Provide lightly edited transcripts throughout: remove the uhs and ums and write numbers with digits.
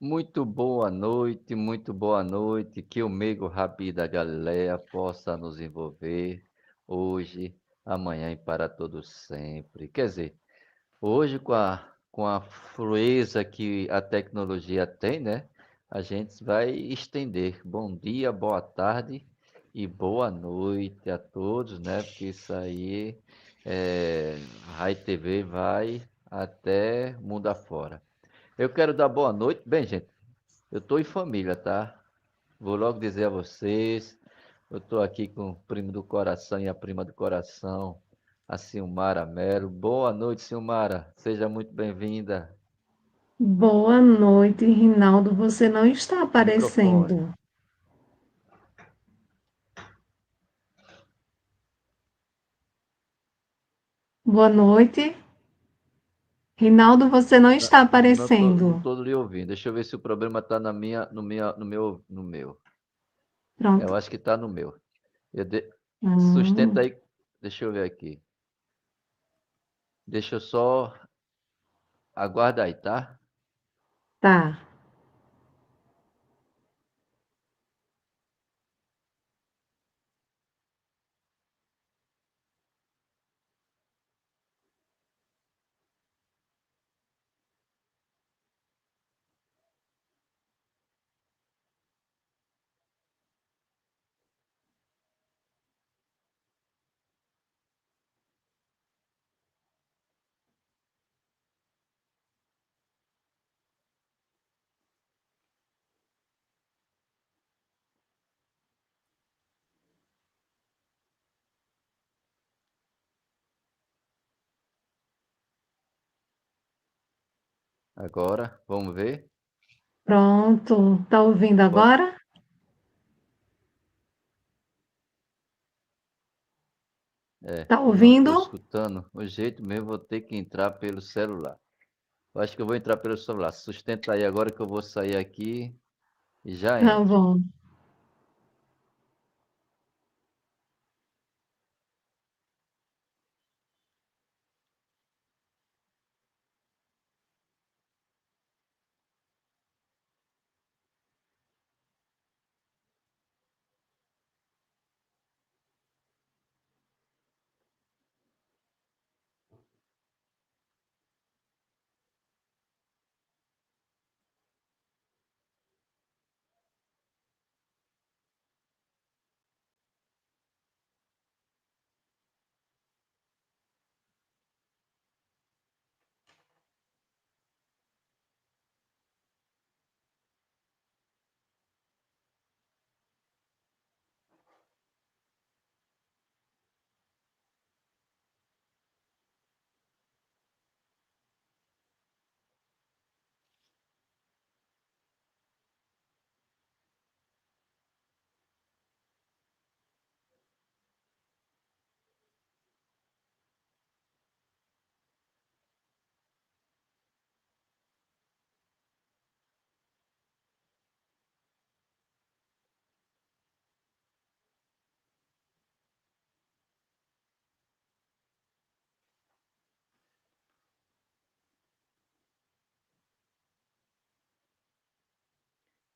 Muito boa noite. Que o meigo Rabi da Galileia possa nos envolver hoje, amanhã e para todo sempre. Quer dizer, hoje com a flueza que a tecnologia tem, né? A gente vai estender. Bom dia, boa tarde e boa noite a todos, né? Porque isso aí, a Rai TV vai até mundo afora. Eu quero dar boa noite. Bem, gente, eu estou em família, tá? Vou logo dizer a vocês. Eu estou aqui com o primo do coração e a prima do coração, a Silmara Melo. Boa noite, Silmara. Seja muito bem-vinda. Boa noite, Rinaldo. Você não está Microfone. aparecendo. Boa noite. Rinaldo, você não está Não aparecendo. estou lhe ouvindo. Deixa eu ver se o problema está no meu. Eu Pronto. acho que está no meu. Sustenta Hum, aí. Deixa eu ver aqui. Deixa eu só. Aguarda aí, tá? tá. Agora, vamos ver. Pronto. Tá ouvindo Boa- agora? Tá não estou ouvindo? escutando. O jeito mesmo, vou ter que entrar pelo celular. Eu acho que eu vou entrar pelo celular. Sustenta aí agora que eu vou sair aqui e já Tá entro. bom.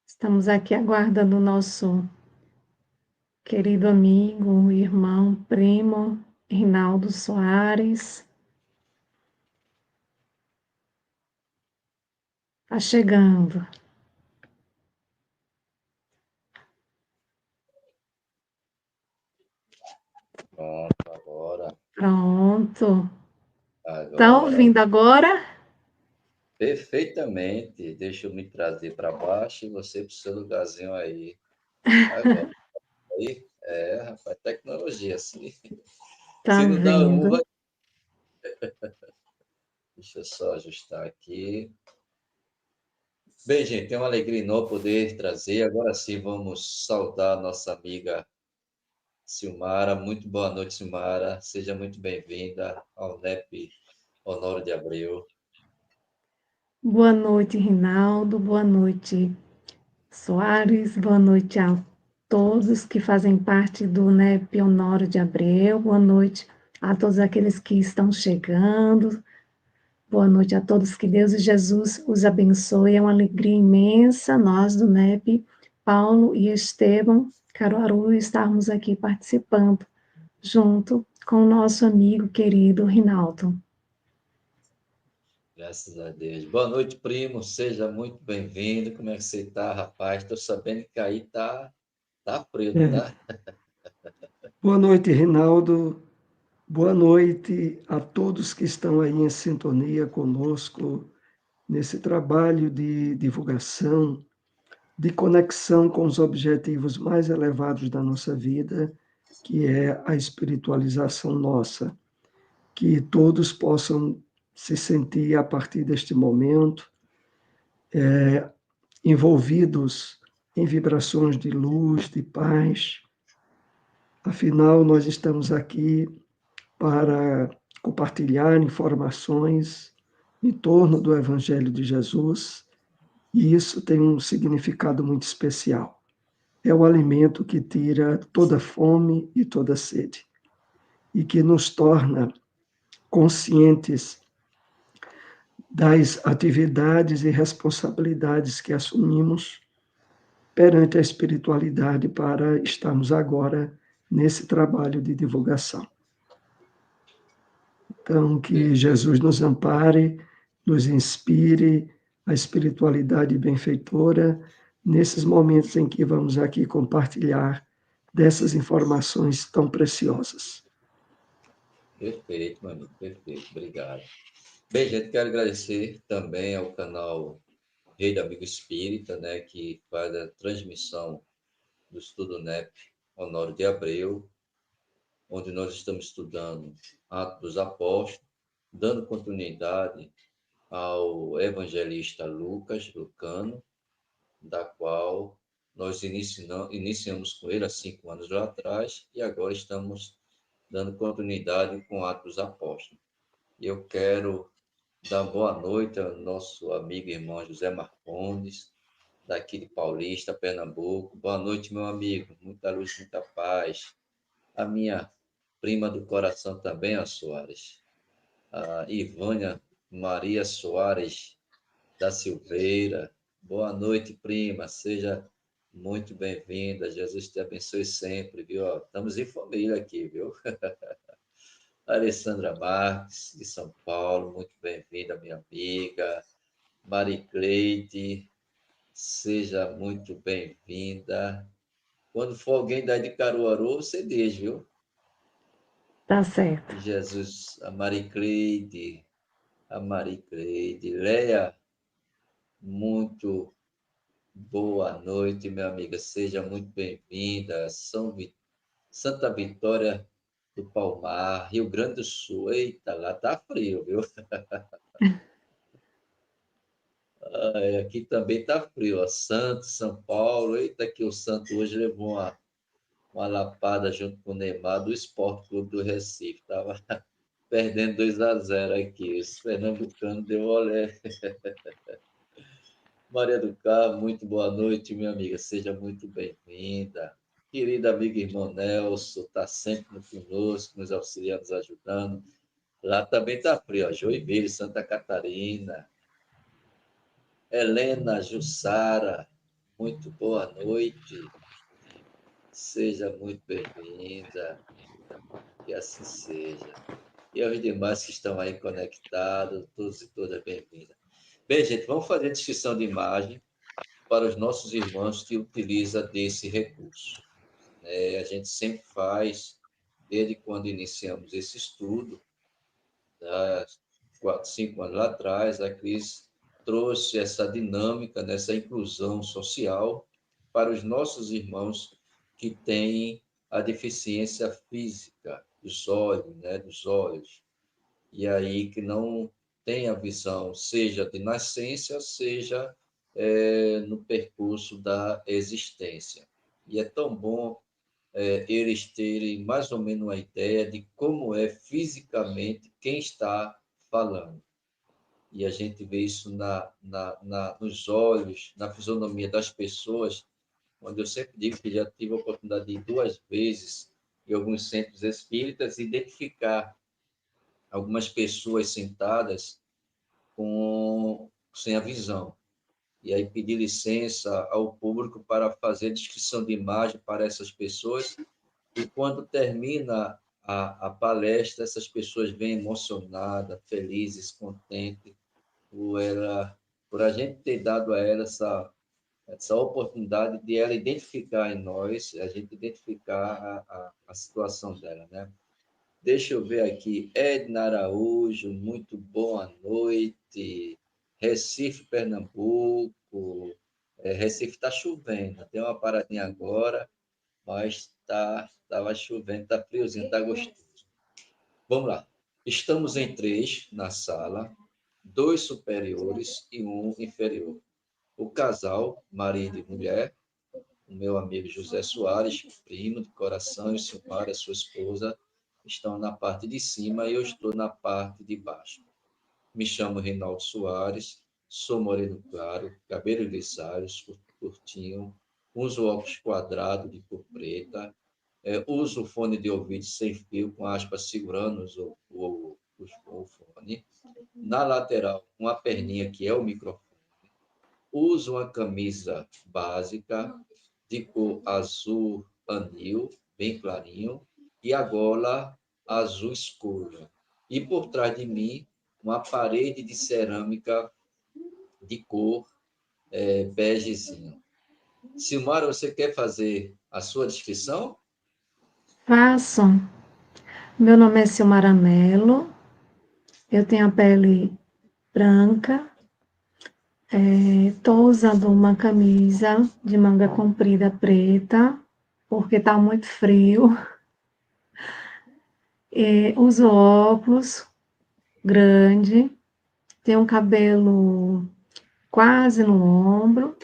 Estamos aqui aguardando o nosso querido amigo, irmão, primo, Rinaldo Soares. Tá chegando. Pronto, agora. Pronto. Tá Agora. ouvindo agora? Perfeitamente. Deixa eu me trazer para baixo e você para o seu lugarzinho aí. Agora. Aí, rapaz, tecnologia. Se Tá não dá um, vendo? vai. Deixa eu só ajustar aqui. Bem, gente, é uma alegria enorme poder trazer. Agora sim, vamos saudar a nossa amiga Silmara. Muito boa noite, Silmara. Seja muito bem-vinda ao NEP Honório de Abreu. Boa noite, Rinaldo. Boa noite, Soares. Boa noite a todos que fazem parte do NEP Honório de Abreu. Boa noite a todos aqueles que estão chegando. Boa noite a todos, que Deus e Jesus os abençoe. É uma alegria imensa nós do NEP, Paulo e Estevam Caruaru, estarmos aqui participando junto com o nosso amigo querido Rinaldo. Graças a Deus. Boa noite, primo. Seja muito bem-vindo. Como é que você está, rapaz? Estou sabendo que aí tá frio, não É, tá? boa noite, Rinaldo. Boa noite a todos que estão aí em sintonia conosco nesse trabalho de divulgação, de conexão com os objetivos mais elevados da nossa vida, que é a espiritualização nossa. Que todos possam se sentir, a partir deste momento, envolvidos em vibrações de luz, de paz. Afinal, nós estamos aqui para compartilhar informações em torno do Evangelho de Jesus, e isso tem um significado muito especial. É o alimento que tira toda fome e toda sede, e que nos torna conscientes das atividades e responsabilidades que assumimos perante a espiritualidade para estarmos agora nesse trabalho de divulgação. Então, que Perfeito. Jesus nos ampare, nos inspire a espiritualidade benfeitora nesses momentos em que vamos aqui compartilhar dessas informações tão preciosas. Perfeito, meu amigo. Perfeito. Obrigado. Bem, gente, quero agradecer também ao canal Rei do Amigo Espírita, né, que faz a transmissão do Estudo NEP Honório de Abreu, onde nós estamos estudando Atos dos Apóstolos, dando continuidade ao evangelista Lucano, da qual nós iniciamos com ele há 5 anos lá atrás e agora estamos dando continuidade com Atos dos Apóstolos. Eu quero dar boa noite ao nosso amigo e irmão José Marcondes, daqui de Paulista, Pernambuco. Boa noite, meu amigo. Muita luz, muita paz. A minha prima do coração também, a Soares. A Ivânia Maria Soares da Silveira. Boa noite, prima. Seja muito bem-vinda. Jesus te abençoe sempre, viu? Estamos em família aqui, viu? Alessandra Marques, de São Paulo. Muito bem-vinda, minha amiga. Maricleide, seja muito bem-vinda. Quando for alguém daí de Caruaru, você diz, viu? Tá certo. Jesus, a Maricleide, Leia, muito boa noite, minha amiga. Seja muito bem-vinda. Santa Vitória do Palmar, Rio Grande do Sul. Eita, lá tá frio, viu? Aqui também tá frio. Ó. Santos, São Paulo. Eita, que o Santos hoje levou uma lapada junto com o Neymar do Esporte Clube do Recife. Tava perdendo 2-0 aqui. Esse pernambucano deu olé. Maria do Carmo, muito boa noite, minha amiga. Seja muito bem-vinda. Querida amiga irmão Nelson, está sempre conosco, nos auxiliando, nos ajudando. Lá também está frio, ó, Joinville, Santa Catarina. Helena Jussara, muito boa noite. Seja muito bem-vinda. Que assim seja. E aos demais que estão aí conectados, todos e todas bem-vindas. Bem, gente, vamos fazer a descrição de imagem para os nossos irmãos que utilizam desse recurso. A gente sempre faz, desde quando iniciamos esse estudo, há 4, 5 anos lá atrás, a Cris trouxe essa dinâmica, dessa inclusão social para os nossos irmãos que têm a deficiência física dos olhos, né, dos olhos, e aí que não tem a visão, seja de nascença, seja no percurso da existência. E é tão bom eles terem mais ou menos uma ideia de como é fisicamente quem está falando. E a gente vê isso nos olhos, na fisionomia das pessoas, onde eu sempre digo que já tive a oportunidade de ir 2 vezes em alguns centros espíritas identificar algumas pessoas sentadas sem a visão. E aí pedir licença ao público para fazer descrição de imagem para essas pessoas. E quando termina a palestra, essas pessoas vêm emocionadas, felizes, contentes, por a gente ter dado a ela essa oportunidade de ela identificar em nós, a gente identificar a situação dela, né? Deixa eu ver aqui, Edna Araújo, muito boa noite. Recife, Pernambuco. Recife está chovendo, tem uma paradinha agora, mas estava chovendo, está friozinho, está gostoso. Vamos lá. Estamos em 3 na sala, 2 superiores e 1 inferior. O casal, marido e mulher, o meu amigo José Soares, primo de coração, e o Silmar, sua esposa, estão na parte de cima e eu estou na parte de baixo. Me chamo Reinaldo Soares, sou moreno claro, cabelo grisalhos, curtinho, uso óculos quadrado de cor preta, uso fone de ouvido sem fio, com aspas segurando o fone. Na lateral, uma perninha que é o microfone. Uso uma camisa básica de cor azul anil, bem clarinho, e a gola azul escura. E por trás de mim, uma parede de cerâmica de cor begezinho. Silmara, você quer fazer a sua descrição? Faço. Meu nome é Silmara Mello, eu tenho a pele branca, estou usando uma camisa de manga comprida preta, porque está muito frio. Uso óculos grande, tenho um cabelo quase no ombro,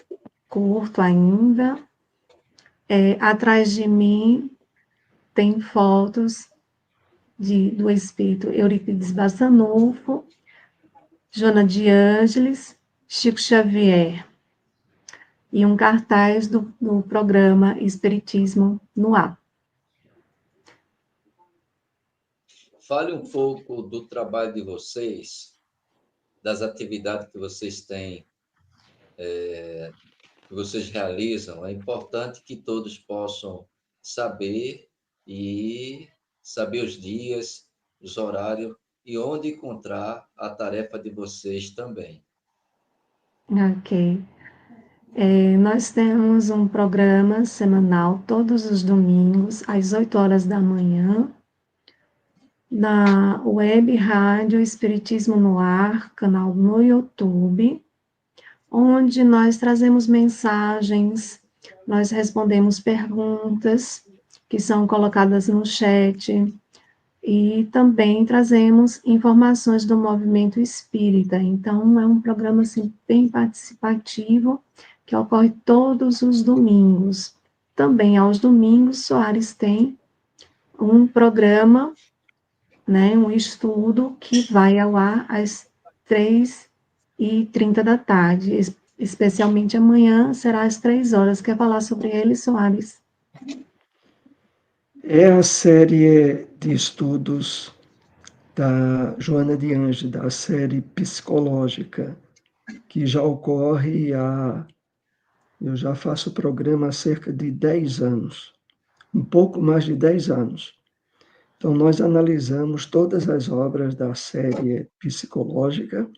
curto ainda. Atrás de mim tem fotos do espírito Eurípides Bassanufo, Joana de Ângeles, Chico Xavier, e um cartaz do programa Espiritismo no Ar. Fale um pouco do trabalho de vocês, das atividades que vocês têm, que vocês realizam. É importante que todos possam saber os dias, os horários e onde encontrar a tarefa de vocês também. Ok. Nós temos um programa semanal, todos os domingos, às 8 horas da manhã, na Web Rádio Espiritismo no Ar, canal no YouTube, onde nós trazemos mensagens, nós respondemos perguntas que são colocadas no chat, e também trazemos informações do movimento espírita. Então, é um programa assim, bem participativo, que ocorre todos os domingos. Também aos domingos, Soares tem um programa, né, um estudo que vai ao ar às 3h30 da tarde, especialmente amanhã será às 3 horas. Quer falar sobre ele, Soares? É a série de estudos da Joana de Ângeles, da série psicológica, que já ocorre eu já faço o programa há cerca de 10 anos, um pouco mais de 10 anos. Então, nós analisamos todas as obras da série psicológica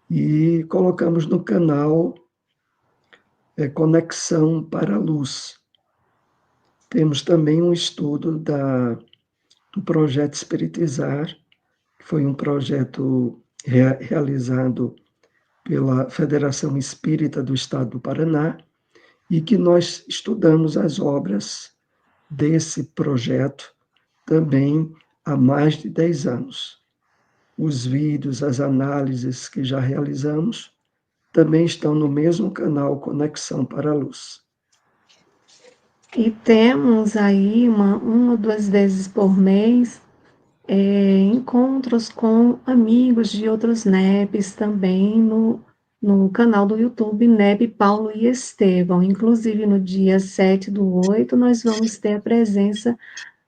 e colocamos no canal Conexão para a Luz. Temos também um estudo do projeto Espiritizar, que foi um projeto realizado pela Federação Espírita do Estado do Paraná, e que nós estudamos as obras desse projeto também há mais de 10 anos. Os vídeos, as análises que já realizamos também estão no mesmo canal Conexão para a Luz. E temos aí uma ou duas vezes por mês encontros com amigos de outros NEPs também no canal do YouTube NEP Paulo e Estevão. Inclusive, no dia 7/8, nós vamos ter a presença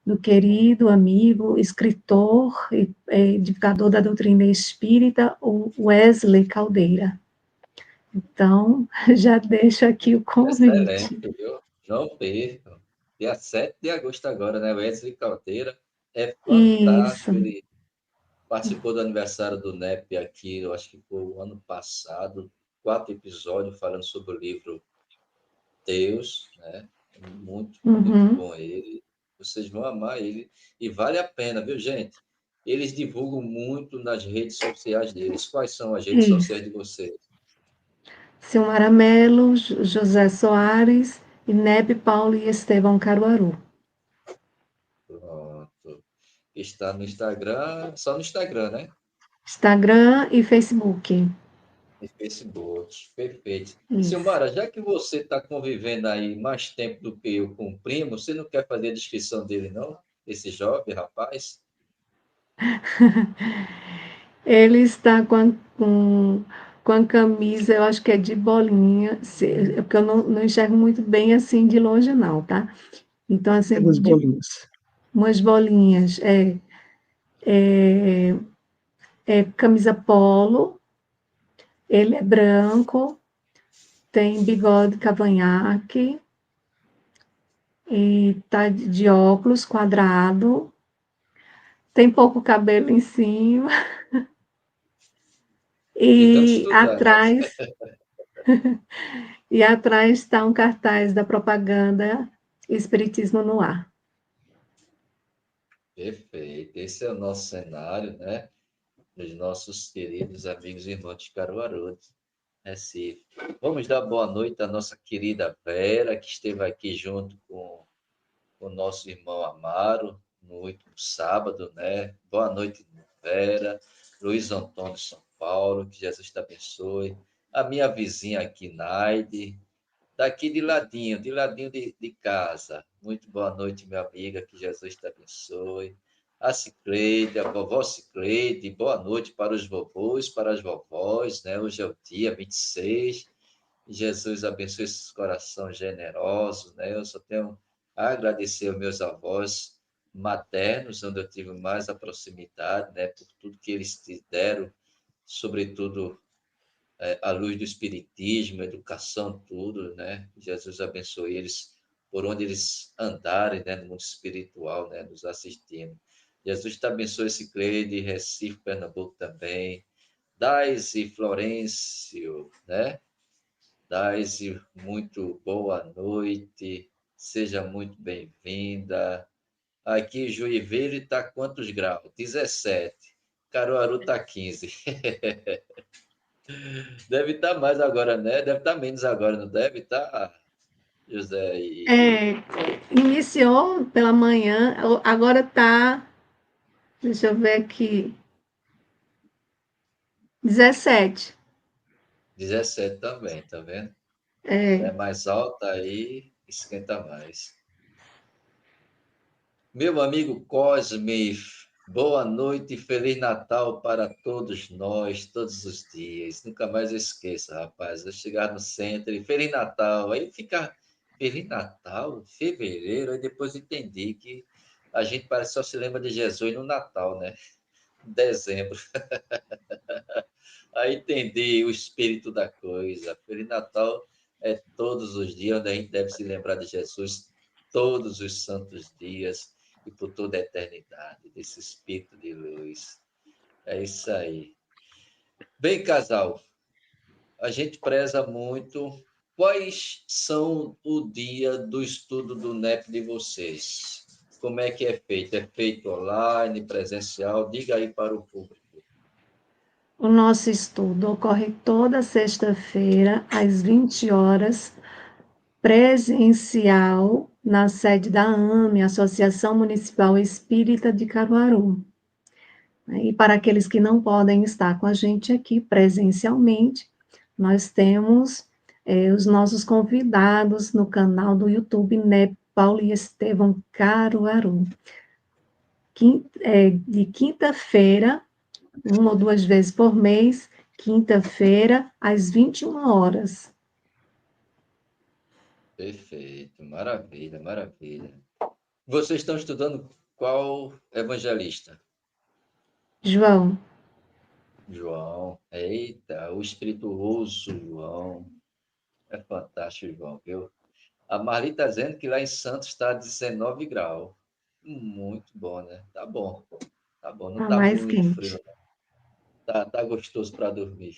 do querido amigo, escritor e divulgador da doutrina espírita, o Wesley Caldeira. Então, já deixo aqui o convite. Excelente, viu? Não percam. Dia 7 de agosto agora, né? Wesley Caldeira é Isso, fantástico. Ele participou do aniversário do NEP aqui, eu acho que foi o ano passado, 4 episódios falando sobre o livro Deus, né? Muito, muito uhum, bom ele. Vocês vão amar ele. E vale a pena, viu, gente? Eles divulgam muito nas redes sociais deles. Quais são as redes isso. sociais de vocês? Silmara Mello, José Soares, Inebe Paulo e Estevão Caruaru. Pronto. Está no Instagram, só no Instagram, né? Instagram e Facebook. E Facebook. Perfeito. Isso. Silmara, já que você está convivendo aí mais tempo do que eu com o primo, você não quer fazer a descrição dele, não? Esse jovem rapaz? Ele está com a camisa, eu acho que é de bolinha, porque eu não enxergo muito bem assim de longe, não, tá? Então, assim, Temos bolinhas. umas bolinhas, é, é camisa polo, ele é branco, tem bigode cavanhaque, e tá de óculos quadrado, tem pouco cabelo em cima, De tanto e estudar, né? atrás está um cartaz da propaganda Espiritismo no Ar. Perfeito. Esse é o nosso cenário, né? Dos nossos queridos amigos e irmãos de Caruaru, Recife. Vamos dar boa noite à nossa querida Vera, que esteve aqui junto com o nosso irmão Amaro no último sábado, né? Boa noite, Vera. Luiz Antônio São Paulo, que Jesus te abençoe. A minha vizinha aqui, Naide, daqui de ladinho de casa. Muito boa noite, minha amiga, que Jesus te abençoe. A Cicleide, a vovó Cicleide, boa noite para os vovôs, para as vovós, né? Hoje é o dia 26. Jesus abençoe esses corações generosos, né? Eu só tenho a agradecer aos meus avós maternos, onde eu tive mais a proximidade, né? Por tudo que eles te deram, sobretudo a luz do espiritismo, educação, tudo, né? Jesus abençoe eles por onde eles andarem, né? No mundo espiritual, né? Nos assistindo. Jesus te abençoe esse Cleide, Recife, Pernambuco também. Daisy Florencio, né? Daisy, muito boa noite, seja muito bem-vinda. Aqui, Juiveiro está quantos graus? 17. Caruaru está 15. Deve estar mais agora, né? Deve estar menos agora, não deve estar, José? É, iniciou pela manhã, agora está, deixa eu ver aqui, 17. 17 também, tá vendo? É É, mais alta aí, esquenta mais. Meu amigo Cosme, boa noite e Feliz Natal para todos nós, todos os dias. Nunca mais eu esqueço, rapaz. Eu chegar no centro e Feliz Natal, aí fica Feliz Natal, fevereiro, aí depois entendi que a gente parece só se lembra de Jesus no Natal, né? Dezembro. Aí entendi o espírito da coisa. Feliz Natal é todos os dias onde a gente deve se lembrar de Jesus, todos os santos dias e por toda a eternidade, desse espírito de luz. É isso aí. Bem, casal, a gente preza muito. Quais são o dia do estudo do NEP de vocês? Como é que é feito? É feito online, presencial? Diga aí para o público. o nosso estudo ocorre toda sexta-feira, às 20 horas, presencial, na sede da AME, Associação Municipal Espírita de Caruaru. E para aqueles que não podem estar com a gente aqui presencialmente, nós temos os nossos convidados no canal do YouTube, né, Paulo e Estevão Caruaru. De quinta-feira, uma ou duas vezes por mês, quinta-feira, às 21 horas. Perfeito, maravilha, maravilha. Vocês estão estudando qual evangelista? João. João. Eita, o espirituoso João. É fantástico, João, viu? A Marli está dizendo que lá em Santos está 19 graus. Muito bom, né? Tá bom. Tá bom. Não Tá tá mais muito quente. frio, não. Tá gostoso para dormir.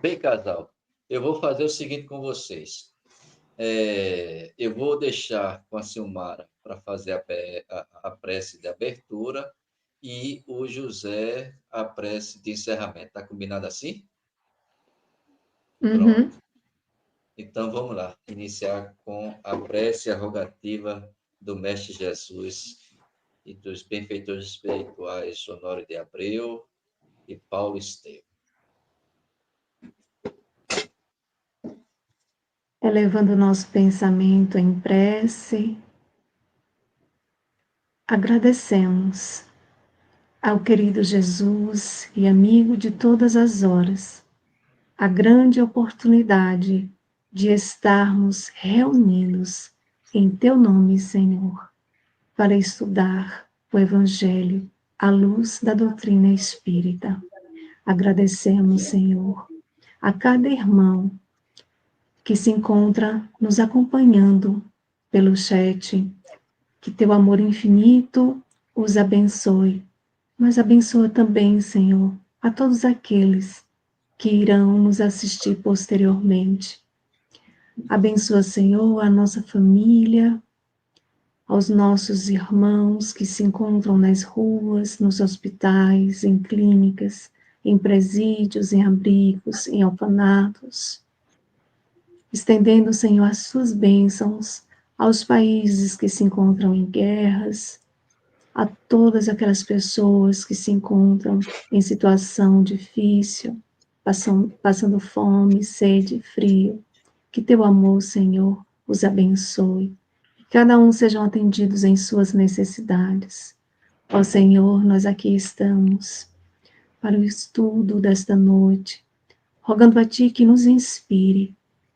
Bem, casal, eu vou fazer o seguinte com vocês. Eu vou deixar com a Silmara para fazer a prece de abertura e o José a prece de encerramento. Tá combinado assim? Uhum. Pronto. Então vamos lá, iniciar com a prece e a rogativa do Mestre Jesus e dos benfeitores espirituais Honório de Abreu e Paulo Estevam. Elevando o nosso pensamento em prece, agradecemos ao querido Jesus e amigo de todas as horas, a grande oportunidade de estarmos reunidos em Teu nome, Senhor, para estudar o Evangelho à luz da doutrina espírita. Agradecemos, Senhor, a cada irmão que se encontra nos acompanhando pelo chat, que Teu amor infinito os abençoe, mas abençoa também, Senhor, a todos aqueles que irão nos assistir posteriormente. Abençoa, Senhor, a nossa família, aos nossos irmãos que se encontram nas ruas, nos hospitais, em clínicas, em presídios, em abrigos, em orfanatos. Estendendo, Senhor, as suas bênçãos aos países que se encontram em guerras, a todas aquelas pessoas que se encontram em situação difícil, passando fome, sede, frio. Que teu amor, Senhor, os abençoe. Que cada um sejam atendidos em suas necessidades. Ó Senhor, nós aqui estamos para o estudo desta noite, rogando a Ti que nos inspire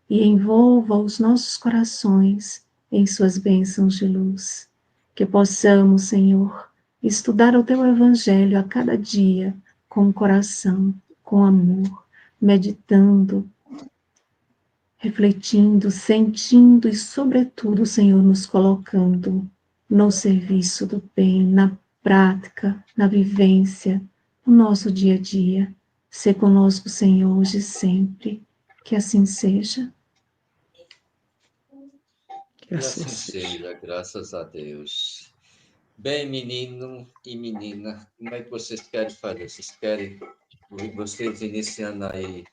e envolva os nossos corações em suas bênçãos de luz. Que possamos, Senhor, estudar o Teu Evangelho a cada dia com o coração, com amor, meditando, refletindo, sentindo e, sobretudo, Senhor, nos colocando no serviço do bem, na prática, na vivência, no nosso dia a dia. Sê conosco, Senhor, hoje e sempre. Que assim seja. Que E assim assim seja. seja, graças a Deus. Bem, menino e menina, como é que vocês querem fazer? Vocês iniciando aí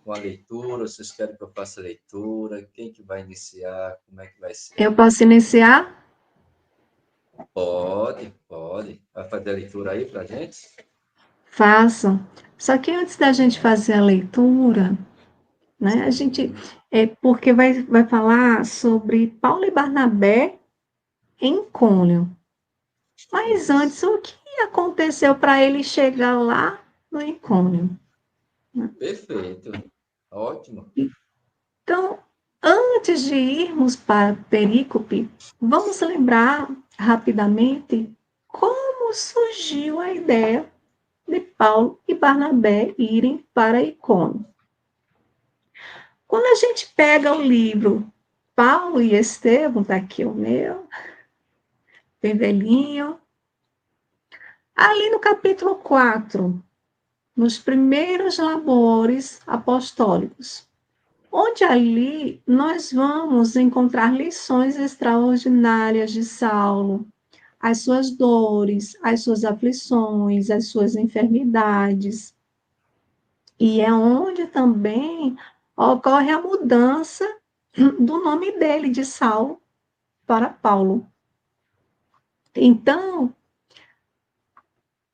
com a leitura, vocês querem que eu faça a leitura? Quem que vai iniciar? Como é que vai ser? Eu posso iniciar? Pode. Vai fazer a leitura aí para gente? Façam. Só que antes da gente fazer a leitura, né, a gente, porque vai falar sobre Paulo e Barnabé em Cônio. Mas antes, o que aconteceu para ele chegar lá no Icônio? Perfeito. Ótimo. Então, antes de irmos para Perícope, vamos lembrar rapidamente como surgiu a ideia de Paulo e Barnabé irem para Icônio. Quando a gente pega o livro Paulo e Estevão, está aqui o meu, bem velhinho, ali no capítulo 4, nos primeiros labores apostólicos, onde ali nós vamos encontrar lições extraordinárias de Saulo, as suas dores, as suas aflições, as suas enfermidades. E é onde também ocorre a mudança do nome dele, de Saulo, para Paulo. Então,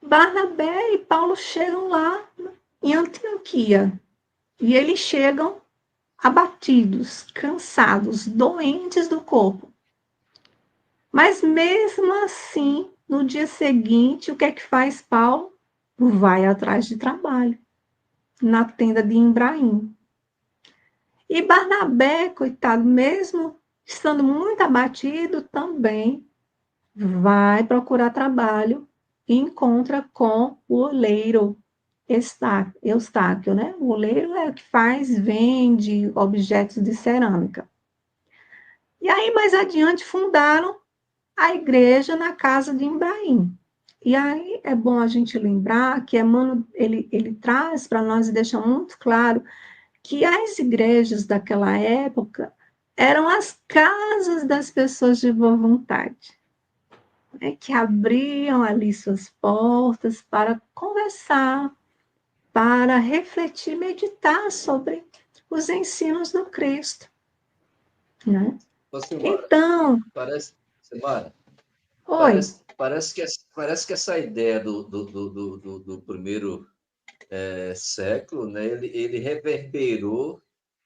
Barnabé e Paulo chegam lá em Antioquia, e eles chegam abatidos, cansados, doentes do corpo. Mas mesmo assim, no dia seguinte, o que é que faz Paulo? Vai atrás de trabalho, na tenda de Embraim. E Barnabé, coitado, mesmo estando muito abatido, também vai procurar trabalho e encontra com o oleiro Eustáquio, né? O oleiro é o que vende objetos de cerâmica. E aí, mais adiante, fundaram a igreja na casa de Ibrahim. E aí é bom a gente lembrar que Emmanuel, ele traz para nós e deixa muito claro que as igrejas daquela época eram as casas das pessoas de boa vontade, né, que abriam ali suas portas para conversar, para refletir, meditar sobre os ensinos do Cristo, né? Ô, Silmara, Então, Silmara, oi, parece que essa ideia do primeiro século, né, ele reverberou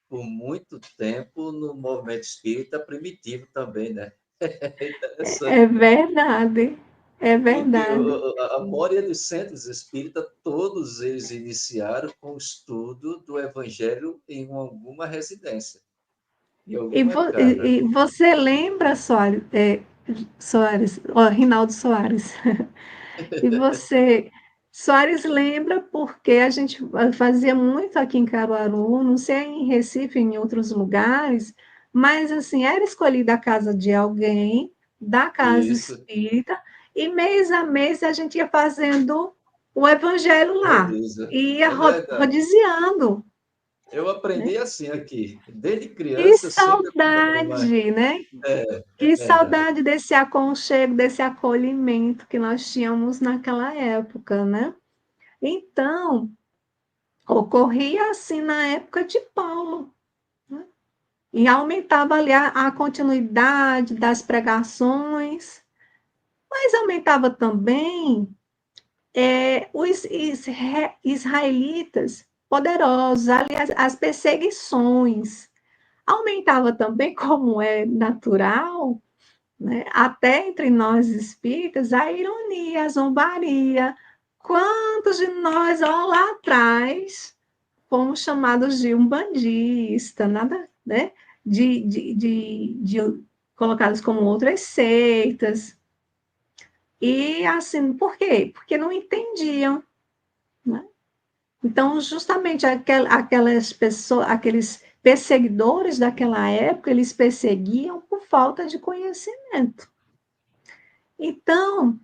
por muito tempo no movimento espírita primitivo também, né? É interessante, é verdade, é porque verdade. a maioria dos centros espíritas, todos eles iniciaram com o estudo do Evangelho em alguma residência, em alguma casa. E você lembra, Soares, ó, Rinaldo Soares, e você, Soares lembra porque a gente fazia muito aqui em Caruaru, não sei em Recife, em outros lugares, mas assim, era escolhida a casa de alguém, da casa Isso, espírita, e mês a mês a gente ia fazendo o evangelho lá, rodízio. e ia É verdade. rodiziando, Eu né? aprendi assim aqui. Desde Que criança eu sempre acompanhei, mas saudade, né? é Que verdade. saudade desse aconchego, desse acolhimento que nós tínhamos naquela época, né? Então, ocorria assim na época de Paulo, né? E aumentava ali a continuidade das pregações, mas aumentava também os israelitas poderosos, ali as perseguições. Aumentava também, como é natural, né? Até entre nós espíritas, a ironia, a zombaria. Quantos de nós, ó, lá atrás, fomos chamados de umbandista, nada, né? De colocados como outras seitas. E assim, por quê? Porque não entendiam, né? Então, justamente aquelas pessoas, aqueles perseguidores daquela época, eles perseguiam por falta de conhecimento. Então,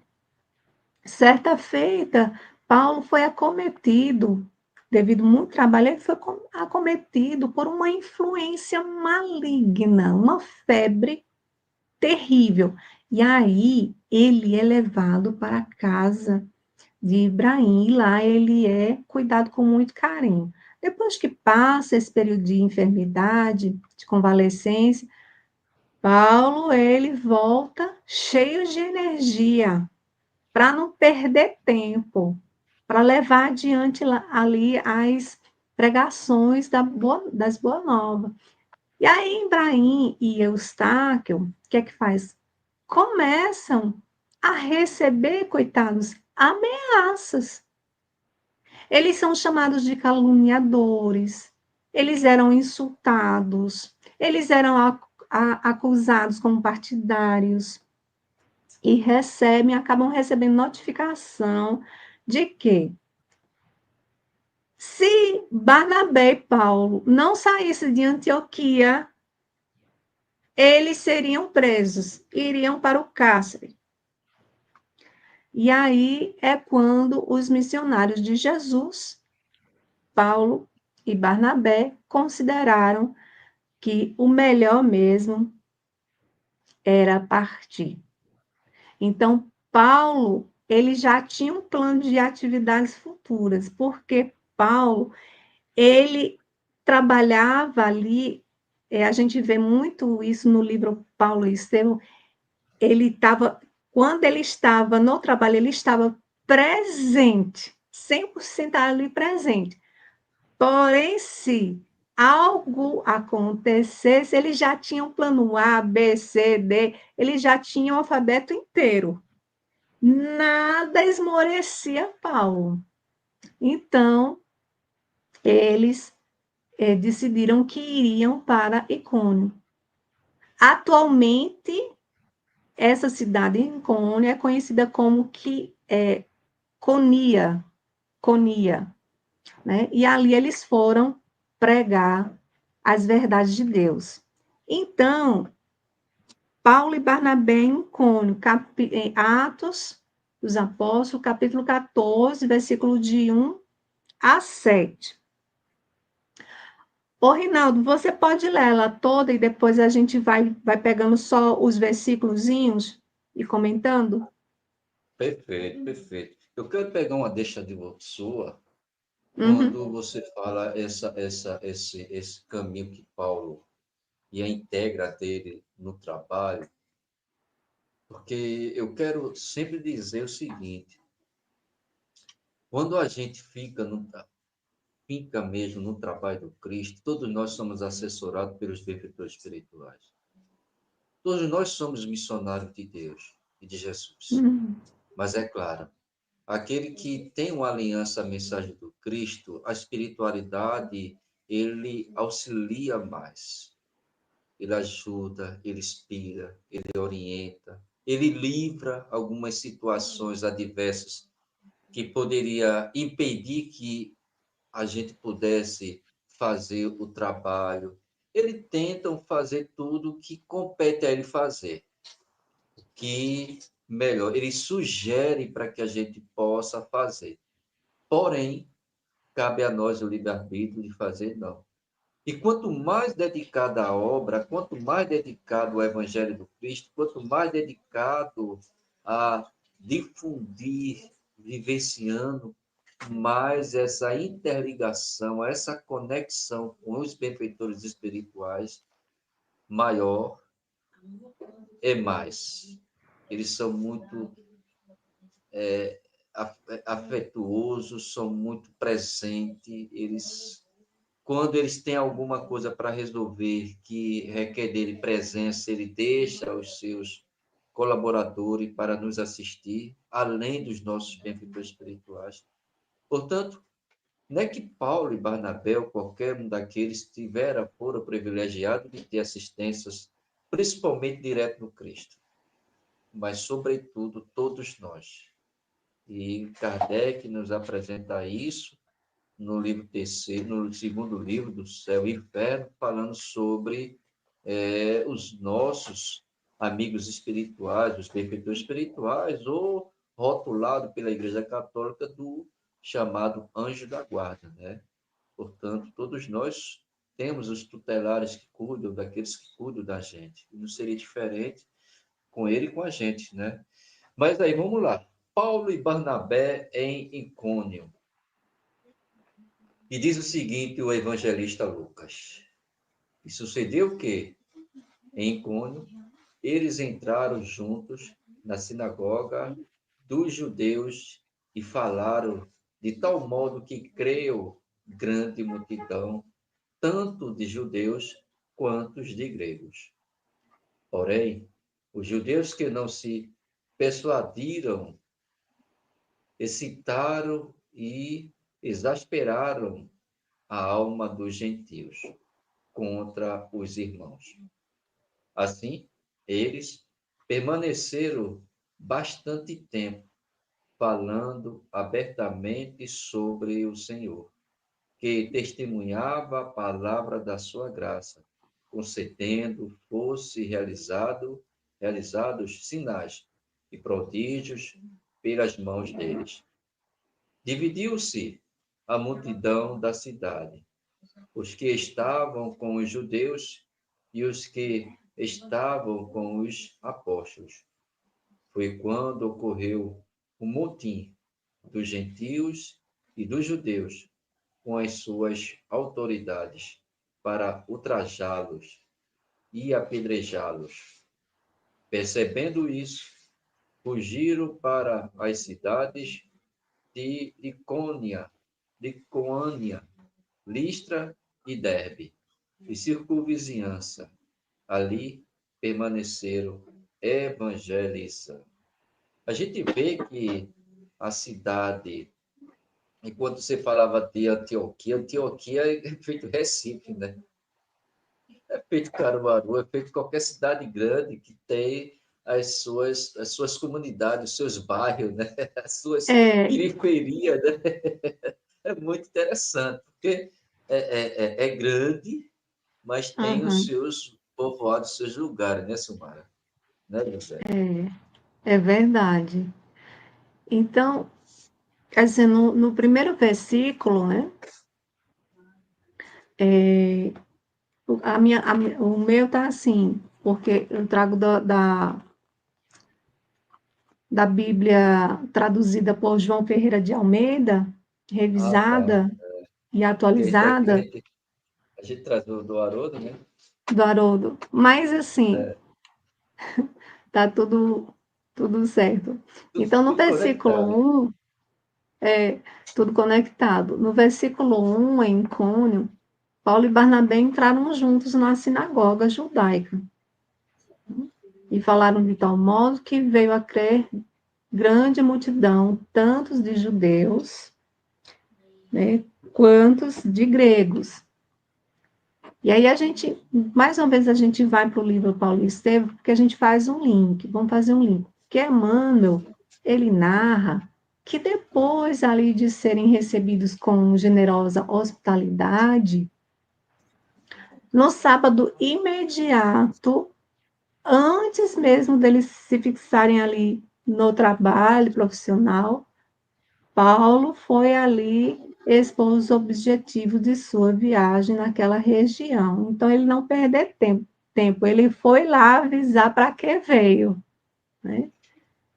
certa feita, Paulo foi acometido, devido a muito trabalho, ele foi acometido por uma influência maligna, uma febre terrível. E aí ele é levado para a casa de Ibrahim, e lá ele é cuidado com muito carinho. Depois que passa esse período de enfermidade, de convalescência, Paulo ele volta cheio de energia, para não perder tempo, para levar adiante ali as pregações das Boa Nova. E aí, Ibrahim e Eustáquio, o que é que faz? Começam a receber, coitados, ameaças. Eles são chamados de caluniadores, eles eram insultados, eles eram acusados como partidários, e acabam recebendo notificação de que se Barnabé e Paulo não saíssem de Antioquia, eles seriam presos, iriam para o cárcere. E aí é quando os missionários de Jesus, Paulo e Barnabé, consideraram que o melhor mesmo era partir. Então, Paulo, ele já tinha um plano de atividades futuras, porque Paulo, ele trabalhava ali, a gente vê muito isso no livro Paulo e Estevão, ele estava, quando ele estava no trabalho, ele estava presente, 100% ali presente. Porém, se algo acontecesse, ele já tinha um plano A, B, C, D, ele já tinha o alfabeto inteiro. Nada esmorecia Paulo. Então, eles decidiram que iriam para Icônio. Atualmente, essa cidade em Icônio é conhecida como Conia, né? E ali eles foram pregar as verdades de Deus. Então, Paulo e Barnabé em Icônio, em Atos dos Apóstolos, capítulo 14, versículo de 1 a 7. Ô, Rinaldo, você pode ler ela toda e depois a gente vai pegando só os versículozinhos e comentando? Perfeito, perfeito. Eu quero pegar uma deixa de sua, Uhum. quando você fala esse caminho que Paulo e a integra dele no trabalho, porque eu quero sempre dizer o seguinte: quando a gente fica mesmo no trabalho do Cristo, todos nós somos assessorados pelos benfeitores espirituais. Todos nós somos missionários de Deus e de Jesus. Uhum. Mas é claro, aquele que tem uma aliança à mensagem do Cristo, a espiritualidade, ele auxilia mais. Ele ajuda, ele inspira, ele orienta, ele livra algumas situações adversas que poderia impedir que a gente pudesse fazer o trabalho. Eles tentam fazer tudo o que compete a ele fazer, que melhor, ele sugere para que a gente possa fazer. Porém, cabe a nós o livre-arbítrio de fazer não. E quanto mais dedicado à obra, quanto mais dedicado ao Evangelho do Cristo, quanto mais dedicado a difundir, vivenciando mais essa interligação, essa conexão com os benfeitores espirituais, maior é mais. Eles são muito afetuosos, são muito presentes, quando eles têm alguma coisa para resolver que requer dele presença, ele deixa os seus colaboradores para nos assistir, além dos nossos benfeitores espirituais. Portanto, não é que Paulo e Barnabé, ou qualquer um daqueles, foram privilegiados de ter assistências, principalmente direto no Cristo, mas, sobretudo, todos nós. E Kardec nos apresenta isso no livro terceiro, no segundo livro do Céu e Inferno, falando sobre os nossos amigos espirituais, os benfeitores espirituais, ou rotulado pela Igreja Católica do chamado anjo da guarda, né? Portanto, todos nós temos os tutelares que cuidam daqueles que cuidam da gente. E não seria diferente com ele e com a gente, né? Mas aí, vamos lá. Paulo e Barnabé em Icônio. E diz o seguinte, o evangelista Lucas. E sucedeu que, em Icônio, eles entraram juntos na sinagoga dos judeus e falaram de tal modo que creu grande multidão, tanto de judeus quanto de gregos. Porém, os judeus que não se persuadiram, excitaram e exasperaram a alma dos gentios contra os irmãos. Assim, eles permaneceram bastante tempo falando abertamente sobre o Senhor, que testemunhava a palavra da sua graça, concedendo fosse realizados sinais e prodígios pelas mãos deles. Dividiu-se a multidão da cidade, os que estavam com os judeus e os que estavam com os apóstolos. Foi quando ocorreu o motim dos gentios e dos judeus com as suas autoridades para ultrajá-los e apedrejá-los. Percebendo isso, fugiram para as cidades de Icônia, Listra e Derbe, e circunvizinhança. Ali permaneceram evangelizando. A gente vê que a cidade, enquanto você falava de Antioquia, Antioquia é feito Recife, né? É feito Caruaru, é feito qualquer cidade grande que tem as suas comunidades, os seus bairros, né? As suas É, periferias, né? É muito interessante, porque é grande, mas tem os aham, seus povoados, os seus lugares, né, Silmara? Né, José? é verdade. Então, quer dizer, no primeiro versículo, né, é, o meu tá assim, porque eu trago da Bíblia traduzida por João Ferreira de Almeida, Ah, tá. revisada e Porque a atualizada, gente, a gente traz do Haroldo, né? do Haroldo. Mas, assim, É, tá tudo certo. tudo, Então, no tudo conectado. versículo 1, é tudo conectado. No versículo 1, em Icônio, Paulo e Barnabé entraram juntos na sinagoga judaica e falaram de tal modo que veio a crer grande multidão, tantos de judeus, né, quantos de gregos. E aí mais uma vez a gente vai para o livro Paulo e Estevão, porque a gente faz um link, vamos fazer um link. Que Emmanuel, ele narra que depois ali de serem recebidos com generosa hospitalidade, no sábado imediato, antes mesmo deles se fixarem ali no trabalho profissional, Paulo foi ali expor os objetivos de sua viagem naquela região. Então, ele não perdeu tempo, ele foi lá avisar para que veio, né?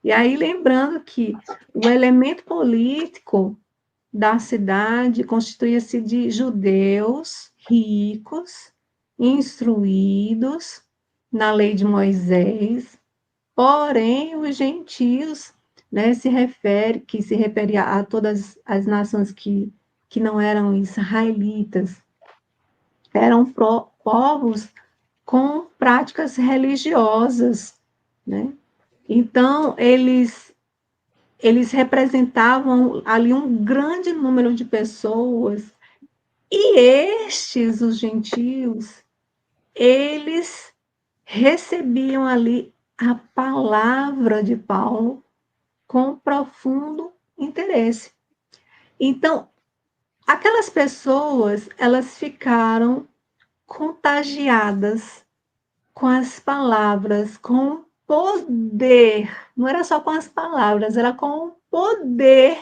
E aí, lembrando que o elemento político da cidade constituía-se de judeus ricos, instruídos na lei de Moisés, porém os gentios, né, se refere a todas as nações que não eram israelitas, eram povos com práticas religiosas, né? Então eles representavam ali um grande número de pessoas, e estes, os gentios, eles recebiam ali a palavra de Paulo com profundo interesse. Então, aquelas pessoas, elas ficaram contagiadas com as palavras, com o poder. Não era só com as palavras, era com o poder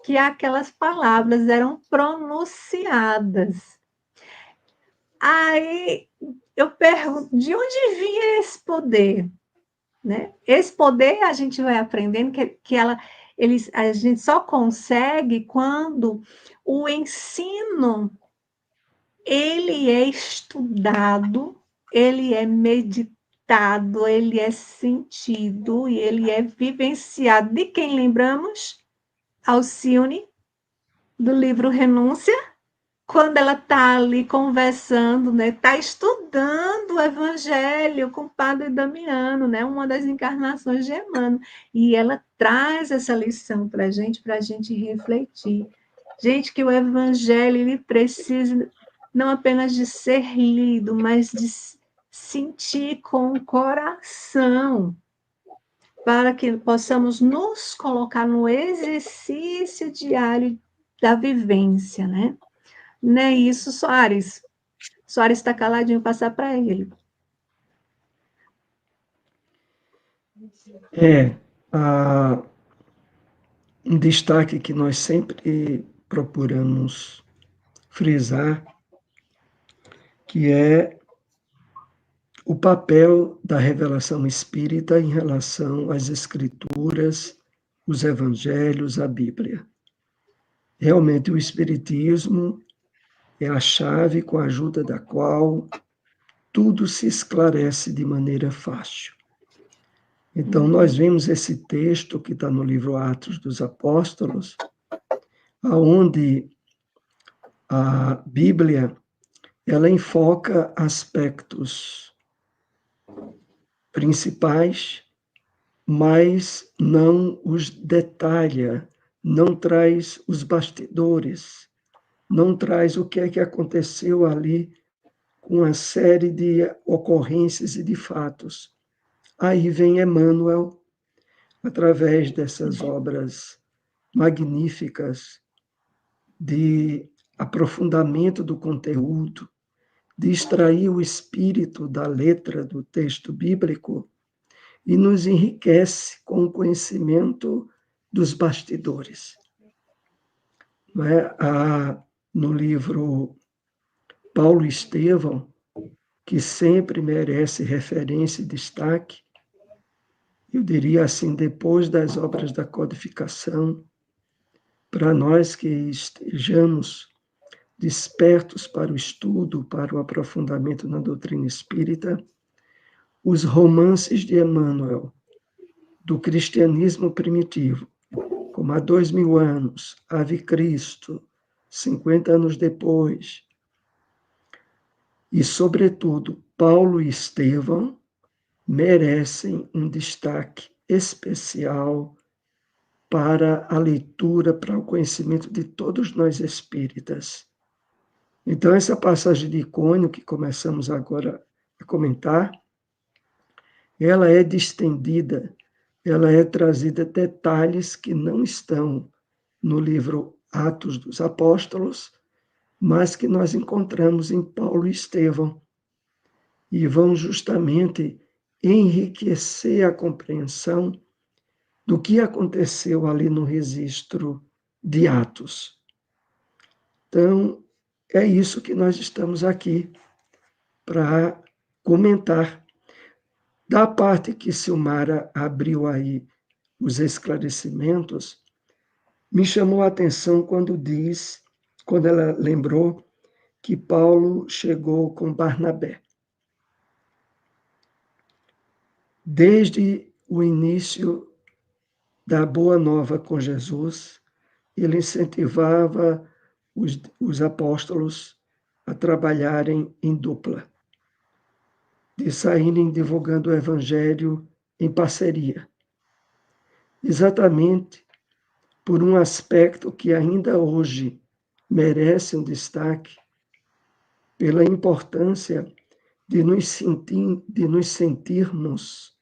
que aquelas palavras eram pronunciadas. Aí eu pergunto, de onde vinha esse poder? Né? Esse poder a gente vai aprendendo a gente só consegue quando o ensino ele é estudado, ele é meditado, ele é sentido e ele é vivenciado. De quem lembramos? Alcione, do livro Renúncia, quando ela está ali conversando, né, está estudando o Evangelho com o Padre Damiano, né, uma das encarnações de Emmanuel, e ela traz essa lição para a gente refletir. Gente, que o Evangelho ele precisa não apenas de ser lido, mas de sentir com o coração, para que possamos nos colocar no exercício diário da vivência, né? Não é isso, Soares. Soares está caladinho, passar para ele. A, um destaque que nós sempre procuramos frisar, que é o papel da revelação espírita em relação às escrituras, os evangelhos, a Bíblia. Realmente, o espiritismo é a chave com a ajuda da qual tudo se esclarece de maneira fácil. Então, nós vemos esse texto que está no livro Atos dos Apóstolos, aonde a Bíblia ela enfoca aspectos principais, mas não os detalha, não traz os bastidores, não traz o que é que aconteceu ali com uma série de ocorrências e de fatos. Aí vem Emmanuel, através dessas obras magníficas de aprofundamento do conteúdo, de extrair o espírito da letra do texto bíblico e nos enriquece com o conhecimento dos bastidores. Não é? No livro Paulo e Estevão, que sempre merece referência e destaque, eu diria assim, depois das obras da codificação, para nós que estejamos despertos para o estudo, para o aprofundamento na doutrina espírita, os romances de Emmanuel, do cristianismo primitivo, como há 2000 anos, Ave Cristo, 50 anos depois, e, sobretudo, Paulo e Estevão, merecem um destaque especial para a leitura, para o conhecimento de todos nós espíritas. Então, essa passagem de Icônio, que começamos agora a comentar, ela é distendida, ela é trazida detalhes que não estão no livro Atos dos Apóstolos, mas que nós encontramos em Paulo e Estevão, e vão justamente enriquecer a compreensão do que aconteceu ali no registro de Atos. Então, é isso que nós estamos aqui para comentar. Da parte que Silmara abriu aí os esclarecimentos, me chamou a atenção quando ela lembrou que Paulo chegou com Barnabé. Desde o início da Boa Nova com Jesus, ele incentivava os apóstolos a trabalharem em dupla, de saírem divulgando o Evangelho em parceria. Exatamente por um aspecto que ainda hoje merece um destaque, pela importância de nos sentirmos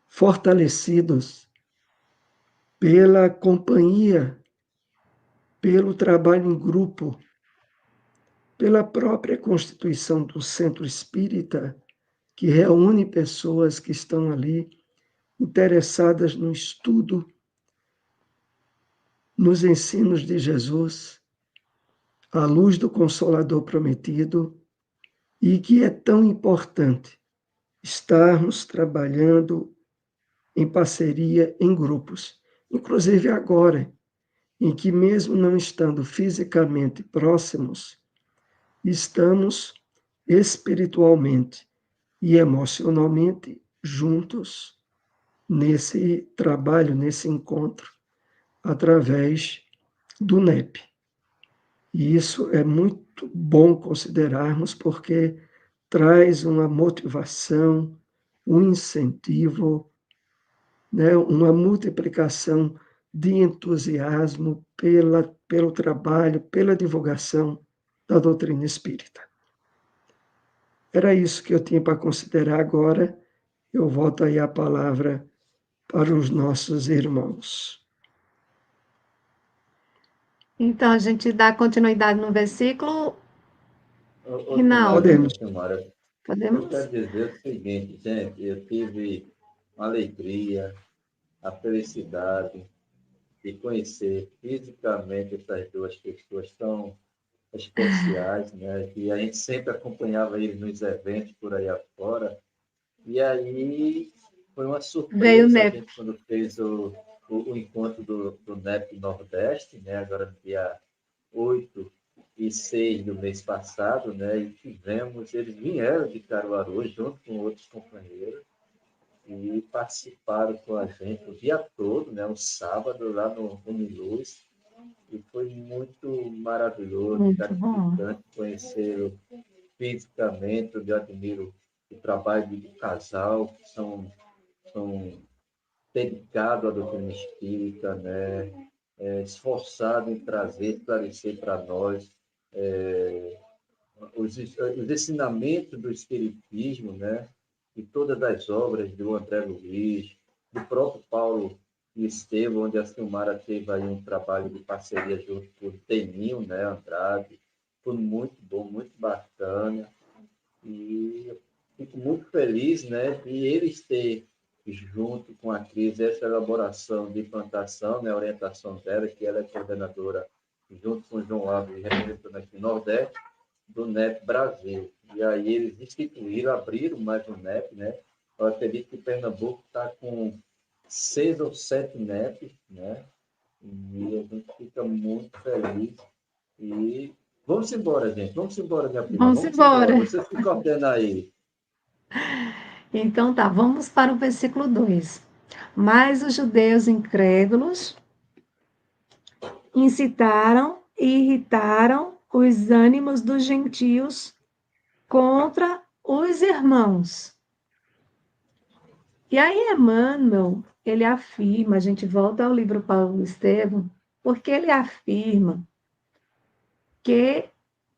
fortalecidos pela companhia, pelo trabalho em grupo, pela própria constituição do centro espírita, que reúne pessoas que estão ali interessadas no estudo, nos ensinos de Jesus, à luz do Consolador prometido, e que é tão importante estarmos trabalhando em parceria, em grupos, inclusive agora, em que mesmo não estando fisicamente próximos, estamos espiritualmente e emocionalmente juntos nesse trabalho, nesse encontro, através do NEP. E isso é muito bom considerarmos, porque traz uma motivação, um incentivo, né, uma multiplicação de entusiasmo pelo trabalho, pela divulgação da doutrina espírita. Era isso que eu tinha para considerar agora. Eu volto aí a palavra para os nossos irmãos. Então, a gente dá continuidade no versículo. Silmara, Rinaldo, Silmara, eu podemos? quero dizer o seguinte, gente, eu tive a alegria, a felicidade de conhecer fisicamente essas duas pessoas tão especiais, né? Que a gente sempre acompanhava eles nos eventos por aí afora. E aí foi uma Veio o surpresa a NEP. gente quando fez o encontro do NEP Nordeste, né? Agora no dia 8 e 6 do mês passado, né? E eles vieram de Caruaru junto com outros companheiros e participaram com a gente o dia todo, né? Um sábado lá no Uniluz. E foi muito maravilhoso, Muito bom. gratificante conhecer fisicamente. Eu admiro o trabalho do casal, que são dedicados à doutrina espírita, né? Esforçado em trazer, esclarecer para nós os ensinamentos do Espiritismo, né? E todas as obras do André Luiz, do próprio Paulo e Estevão, onde a Silmara teve aí um trabalho de parceria junto com o Teninho, né, Andrade. Foi muito bom, muito bacana. E eu fico muito feliz, né, de eles ter junto com a Cris essa elaboração de implantação, né, a orientação dela, que ela é coordenadora junto com o João Alves, representando aqui no Nordeste, do NEP Brasil. E aí eles instituíram, abriram mais um NEP, né? Eu acredito que Pernambuco está com 6 ou 7 NEPs, né? E a gente fica muito feliz. E vamos embora, gente. Vamos embora, minha prima. Vamos Vamos embora. embora. Você se coordena aí. Então tá, vamos para o versículo 2. Mas os judeus incrédulos incitaram e irritaram os ânimos dos gentios contra os irmãos. E aí Emmanuel, ele afirma, a gente volta ao livro Paulo e Estevão, porque ele afirma que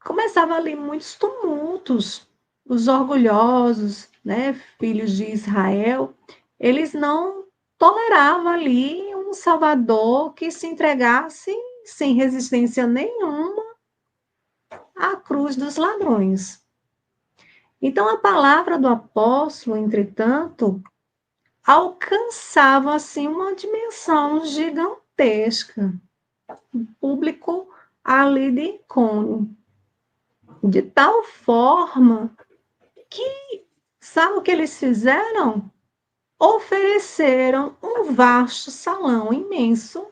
começava ali muitos tumultos, os orgulhosos, né, filhos de Israel, eles não toleravam ali um Salvador que se entregasse sem resistência nenhuma à cruz dos ladrões. Então, a palavra do apóstolo, entretanto, alcançava assim uma dimensão gigantesca, o público ali de Icônio, de tal forma que, sabe o que eles fizeram? Ofereceram um vasto salão imenso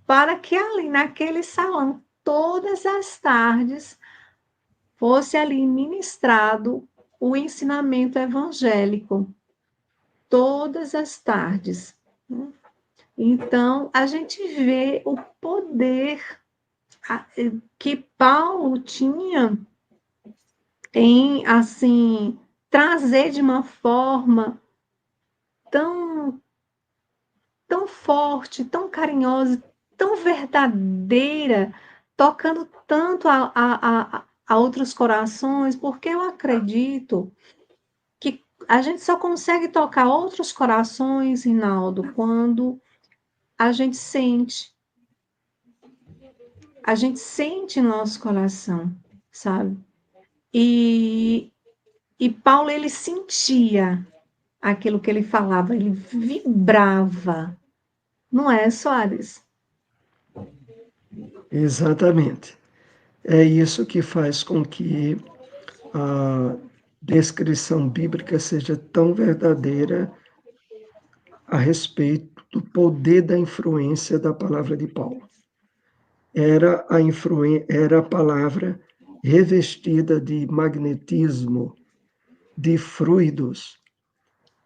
para que ali naquele salão, todas as tardes, fosse ali ministrado o ensinamento evangélico, todas as tardes. Então, a gente vê o poder que Paulo tinha em, assim, trazer de uma forma tão forte, tão carinhosa, tão verdadeira, tocando tanto a outros corações, porque eu acredito que a gente só consegue tocar outros corações, Rinaldo, quando a gente sente. A gente sente em nosso coração, sabe? E Paulo, ele sentia aquilo que ele falava, ele vibrava. Não é, Soares? Exatamente. É isso que faz com que a descrição bíblica seja tão verdadeira a respeito do poder da influência da palavra de Paulo. Era a palavra revestida de magnetismo, de fluidos,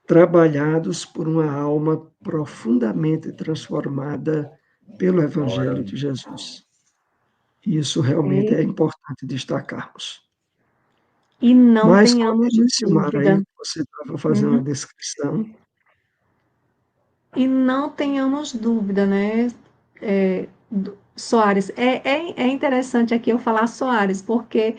trabalhados por uma alma profundamente transformada pelo Evangelho de Jesus. Isso realmente é importante destacarmos. E não Mas, como tenhamos disse o Mara aí, dúvida. você estava fazendo a descrição. E não tenhamos dúvida, né, Soares? É interessante aqui eu falar Soares, porque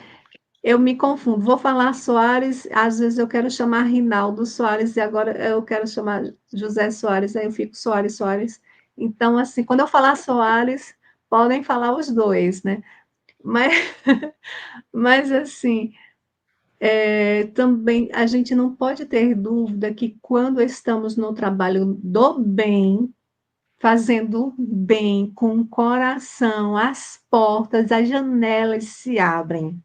eu me confundo. Vou falar Soares, às vezes eu quero chamar Rinaldo Soares, e agora eu quero chamar José Soares, aí eu fico Soares, Soares. Então, assim, quando eu falar Soares, podem falar os dois, né? Mas, mas assim, também a gente não pode ter dúvida que quando estamos no trabalho do bem, fazendo bem com o coração, as portas, as janelas se abrem.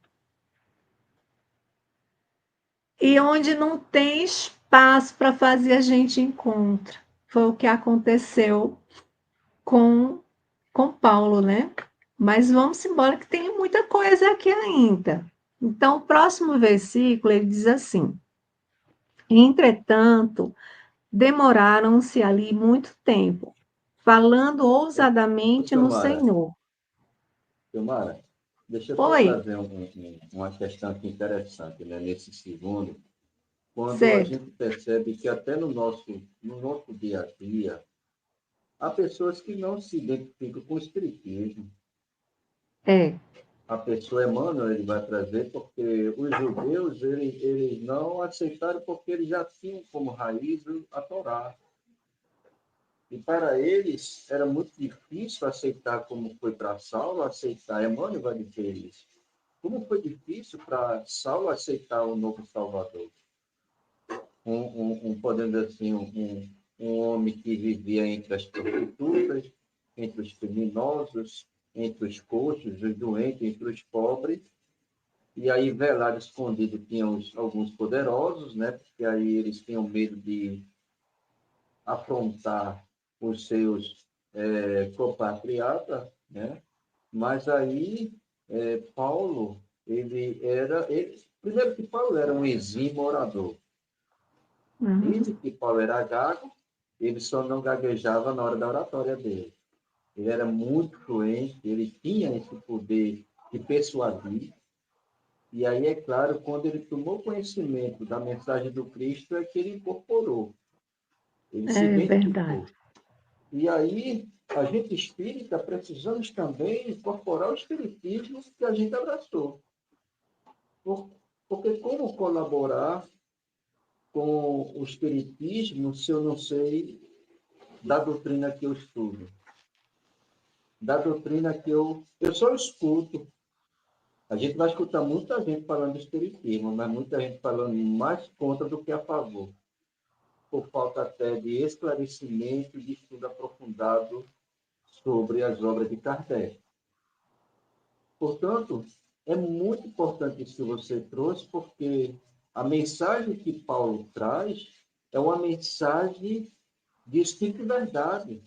E onde não tem espaço para fazer, a gente encontra. Foi o que aconteceu com, com Paulo, né? Mas vamos embora, que tem muita coisa aqui ainda. Então, o próximo versículo, ele diz assim: Entretanto, demoraram-se ali muito tempo, falando Ô, ousadamente no Silmara, Senhor. Silmara, deixa eu só Foi, trazer uma questão aqui interessante, né? Nesse segundo, quando a certo? gente percebe que até no nosso dia a dia, há pessoas que não se identificam com o espiritismo. É, a pessoa Emmanuel ele vai trazer, porque os judeus eles não aceitaram porque eles já tinham como raiz a Torá. E para eles era muito difícil aceitar, como foi para Saulo aceitar. Emmanuel vai dizer isso. Como foi difícil para Saulo aceitar o novo Salvador? Podemos dizer assim, um homem que vivia entre as prostitutas, entre os criminosos, entre os coxos, os doentes, entre os pobres. E aí, velado, escondido, tinham alguns poderosos, né? Porque aí eles tinham medo de afrontar os seus compatriotas, né? Mas aí, Paulo, primeiro que Paulo era um exímio orador. Dizem que Paulo era gago, ele só não gaguejava na hora da oratória dele. Ele era muito fluente, ele tinha esse poder de persuadir. E aí, é claro, quando ele tomou conhecimento da mensagem do Cristo, é que ele incorporou. Ele se identificou. Verdade. E aí, a gente espírita, precisamos também incorporar o espiritismo que a gente abraçou. Porque como colaborar com o espiritismo se eu não sei da doutrina que eu estudo? Da doutrina que eu só escuto. A gente vai escutar muita gente falando de espiritismo, mas muita gente falando mais contra do que a favor, por falta até de esclarecimento e de estudo aprofundado sobre as obras de Kardec. Portanto, é muito importante isso que você trouxe, porque a mensagem que Paulo traz é uma mensagem de espírito e verdade.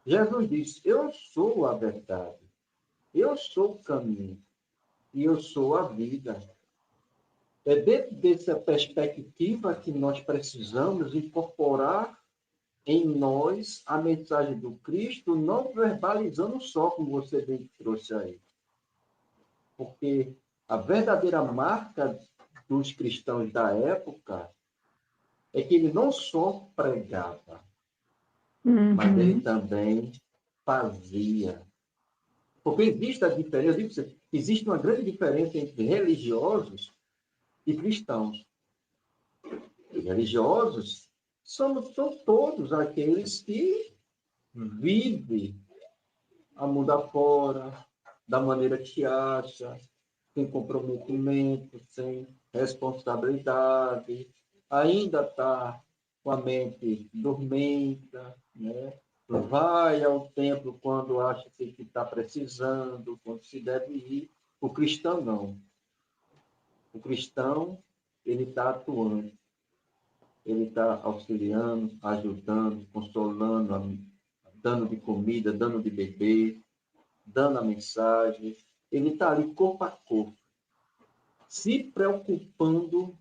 Jesus disse: eu sou a verdade, eu sou o caminho e eu sou a vida. É dentro dessa perspectiva que nós precisamos incorporar em nós a mensagem do Cristo, não verbalizando só, como você bem trouxe aí. Porque a verdadeira marca dos cristãos da época é que ele não só pregava, mas ele também fazia. Porque existe a diferença, existe uma grande diferença entre religiosos e cristãos. Os religiosos são todos aqueles que vivem a mundo fora, da maneira que acha, sem comprometimento, sem responsabilidade, ainda está com a mente dormente, né? Vai ao templo quando acha que está precisando, quando se deve ir. O cristão não. O cristão, ele está atuando. Ele está auxiliando, ajudando, consolando, dando de comida, dando de beber, dando a mensagem. Ele está ali corpo a corpo, se preocupando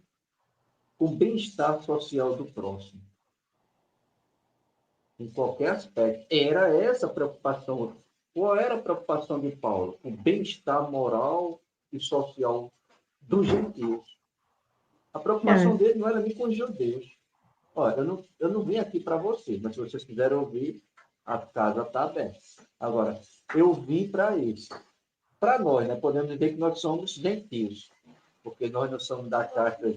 com o bem-estar social do próximo. Em qualquer aspecto. Era essa a preocupação. Qual era a preocupação de Paulo? O bem-estar moral e social dos gentios. A preocupação dele não era nem com os judeus. Olha, eu não vim aqui para vocês, mas se vocês quiserem ouvir, a casa está aberta. Agora, eu vim para isso. Para nós, né, podemos dizer que nós somos gentios, porque nós não somos da casta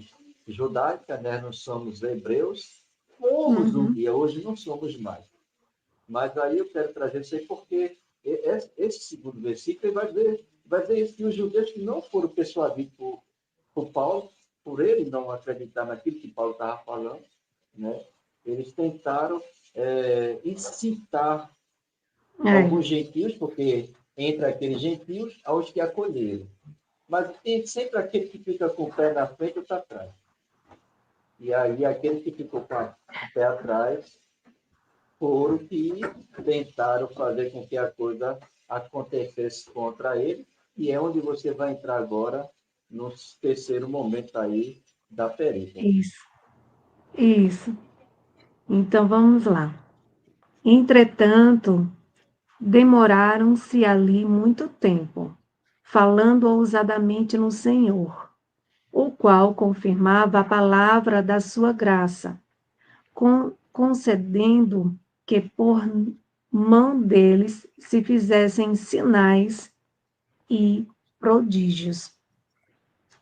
judaica, né, não somos hebreus. Fomos um dia, hoje não somos mais. Mas aí eu quero trazer isso aí porque esse segundo versículo vai dizer isso, que os judeus que não foram persuadidos por Paulo, por ele não acreditar naquilo que Paulo estava falando, né, eles tentaram incitar alguns gentios, porque entre aqueles gentios, há os que acolheram. Mas tem sempre aquele que fica com o pé na frente e outro atrás. E aí, aquele que ficou com o pé atrás foram que tentaram fazer com que a coisa acontecesse contra ele, e é onde você vai entrar agora, no terceiro momento aí da perícia. Isso. Então, vamos lá. Entretanto, demoraram-se ali muito tempo, falando ousadamente no Senhor, o qual confirmava a palavra da sua graça, concedendo que por mão deles se fizessem sinais e prodígios.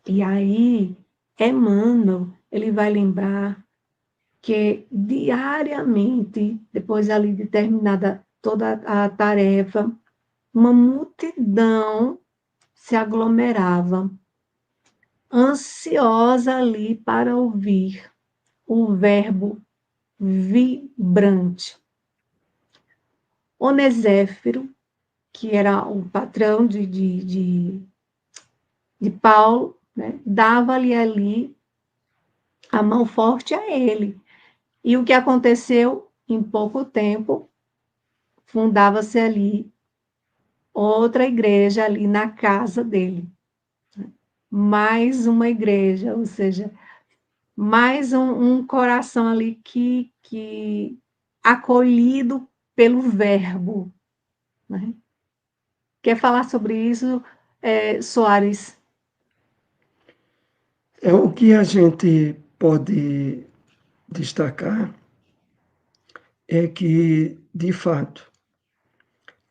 E aí, Emmanuel, ele vai lembrar que diariamente, depois ali de terminada toda a tarefa, uma multidão se aglomerava, ansiosa ali para ouvir o verbo vibrante. Onesíforo, que era o patrão de Paulo, né, dava-lhe ali a mão forte a ele. E o que aconteceu? Em pouco tempo, fundava-se ali outra igreja ali na casa dele. Mais uma igreja, ou seja, mais um coração ali que acolhido pelo verbo. Né? Quer falar sobre isso, Soares? O que a gente pode destacar é que, de fato,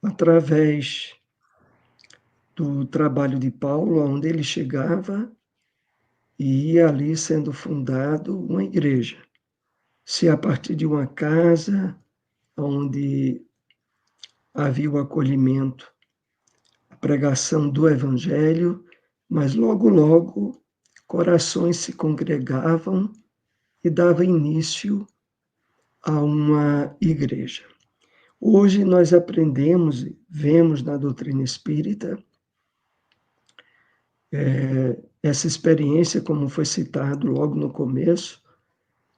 através do trabalho de Paulo, onde ele chegava, e ia ali sendo fundado uma igreja. Se a partir de uma casa onde havia o acolhimento, a pregação do evangelho, mas logo corações se congregavam e dava início a uma igreja. Hoje nós aprendemos, vemos na doutrina espírita, essa experiência, como foi citado logo no começo,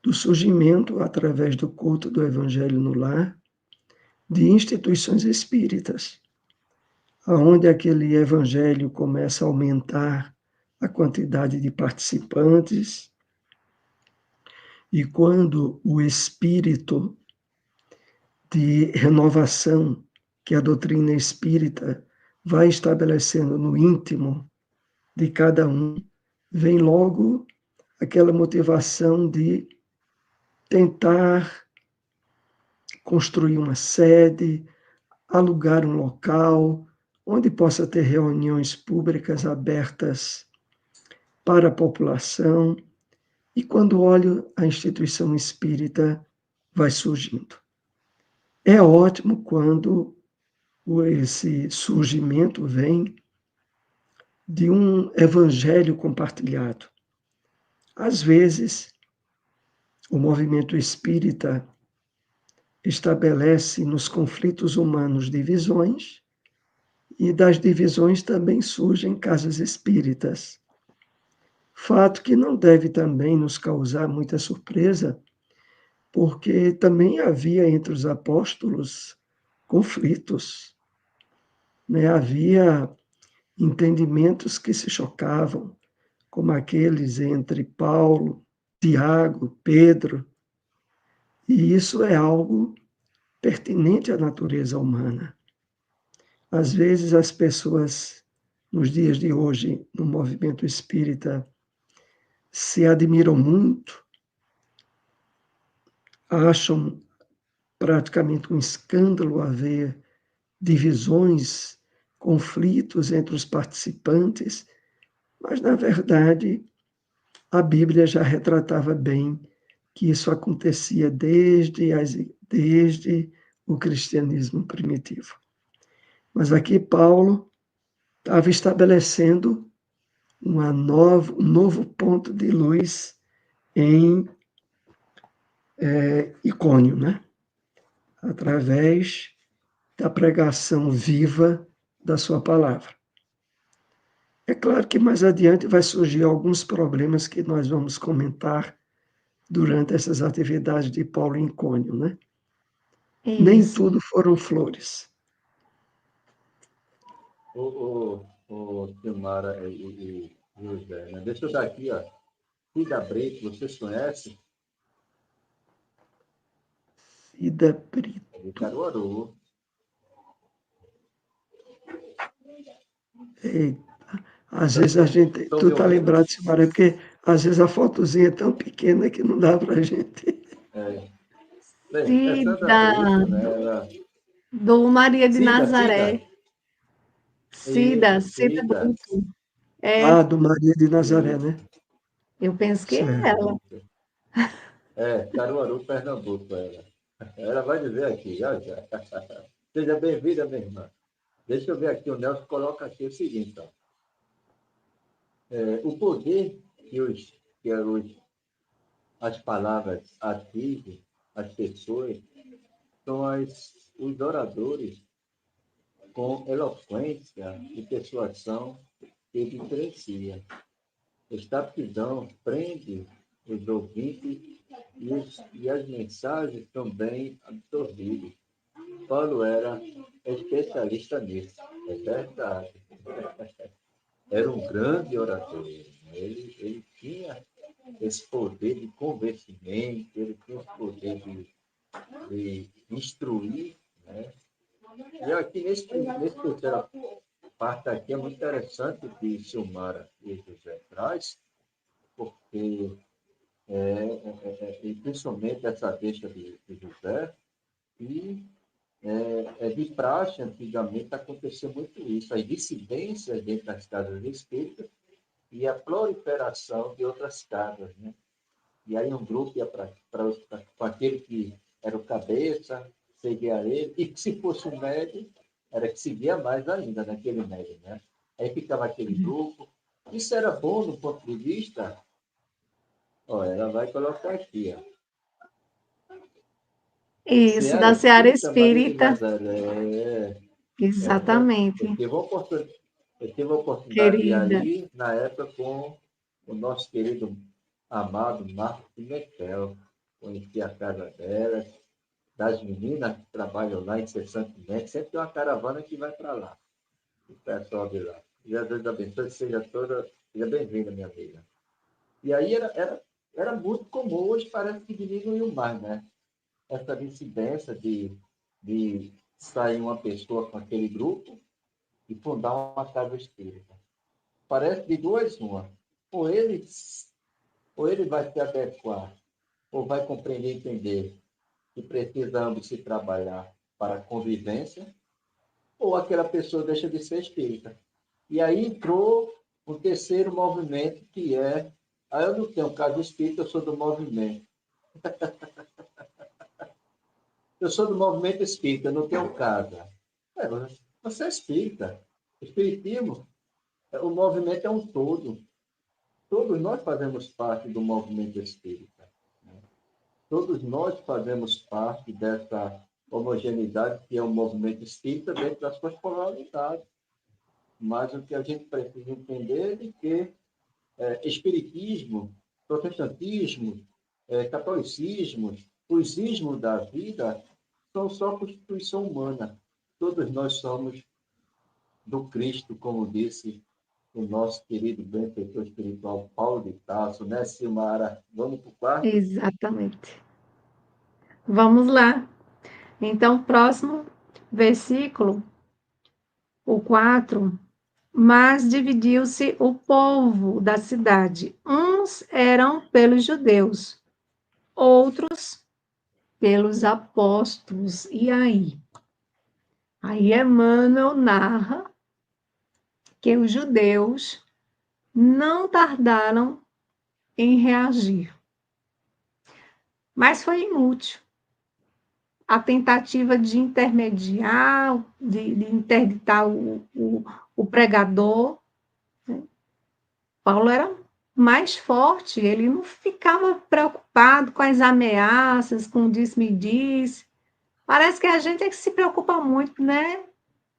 do surgimento, através do culto do Evangelho no lar, de instituições espíritas, onde aquele Evangelho começa a aumentar a quantidade de participantes, e quando o espírito de renovação que a doutrina espírita vai estabelecendo no íntimo de cada um, vem logo aquela motivação de tentar construir uma sede, alugar um local onde possa ter reuniões públicas abertas para a população. E quando olho, a instituição espírita vai surgindo. É ótimo quando esse surgimento vem de um evangelho compartilhado. Às vezes, o movimento espírita estabelece nos conflitos humanos divisões, e das divisões também surgem casas espíritas. Fato que não deve também nos causar muita surpresa, porque também havia entre os apóstolos conflitos, né? Havia entendimentos que se chocavam, como aqueles entre Paulo, Tiago, Pedro, e isso é algo pertinente à natureza humana. Às vezes as pessoas, nos dias de hoje, no movimento espírita, se admiram muito, acham praticamente um escândalo haver divisões, conflitos entre os participantes, mas, na verdade, a Bíblia já retratava bem que isso acontecia desde o cristianismo primitivo. Mas aqui Paulo estava estabelecendo um novo ponto de luz em Icônio, né? Através da pregação viva da sua palavra. É claro que mais adiante vai surgir alguns problemas que nós vamos comentar durante essas atividades de Paulo em Icônio, né? Isso. Nem tudo foram flores. Silmara e José, né? Deixa eu dar aqui, ó. Cida Brito, vocês conhecem? Cida Brito. De Caruaru. Eita. Às vezes a gente... Tu tá lembrado, Silmara, porque às vezes a fotozinha é tão pequena que não dá pra gente... Cida, do Maria de Nazaré. Cida Cida. Brito. É, Do Maria de Nazaré, né? eu penso que é Certo. ela. Caruaru, Pernambuco, ela. Ela vai dizer aqui, já, já. Seja bem-vinda, minha irmã. Deixa eu ver aqui, o Nelson coloca aqui o seguinte, ó. O poder que as palavras atingem as pessoas são os oradores com eloquência e persuasão que diferencia. Esta aptidão prende os ouvintes e as mensagens também absorvidas. Paulo era especialista nisso, é verdade. Era um grande orador. Ele tinha esse poder de convencimento, ele tinha esse poder de instruir, né? E aqui nesse terceira parte aqui é muito interessante que Silmara e José traz, porque e principalmente essa deixa de José, e de praxe, antigamente acontecia muito isso, as dissidências dentro das casas espíritas e a proliferação de outras casas, né? E aí um grupo ia para aquele que era o cabeça, seguia ele, e que se fosse um médio, era que seguia mais ainda naquele médio, né? Aí ficava aquele grupo. Isso era bom do ponto de vista. Ó, ela vai colocar aqui, ó. Isso, Seara da Seara Espírita Maria de Espírita. Nazaré. Exatamente, Eu tive a oportunidade de ir querida. aí, na época, com o nosso querido amado Marco Pimentel. Conheci a casa dela, das meninas que trabalham lá incessantemente. Sempre tem uma caravana que vai para lá, o pessoal de lá. Jesus abençoe, seja bem-vinda, minha amiga. E aí era muito comum, hoje parece que diminuiu mais, né? Essa incidência de sair uma pessoa com aquele grupo e fundar uma casa espírita. Parece de duas uma. Ou ele, ou ele vai se adequar, ou vai compreender e entender que precisa ambos se trabalhar para a convivência, ou aquela pessoa deixa de ser espírita. E aí entrou o terceiro movimento, que é... eu não tenho casa espírita, eu sou do movimento. Eu sou do movimento espírita, não tenho casa. Você é espírita. Espiritismo, o movimento é um todo. Todos nós fazemos parte do movimento espírita. Né? Todos nós fazemos parte dessa homogeneidade que é o movimento espírita dentro das suas polaridades. Mas o que a gente precisa entender é que espiritismo, protestantismo, catolicismo, os ismos da vida são só constituição humana. Todos nós somos do Cristo, como disse o nosso querido benfeitor espiritual Paulo de Tarso, né, Silmara? Vamos para o quarto? Exatamente. Vamos lá. Então, próximo versículo, o 4. Mas dividiu-se o povo da cidade. Uns eram pelos judeus, outros pelos apóstolos. E aí? Aí Emmanuel narra que os judeus não tardaram em reagir, mas foi inútil. A tentativa de intermediar, de interditar o pregador. Né? Paulo era mais forte, ele não ficava preocupado com as ameaças, com o disse-me-disse. Parece que a gente é que se preocupa muito, né,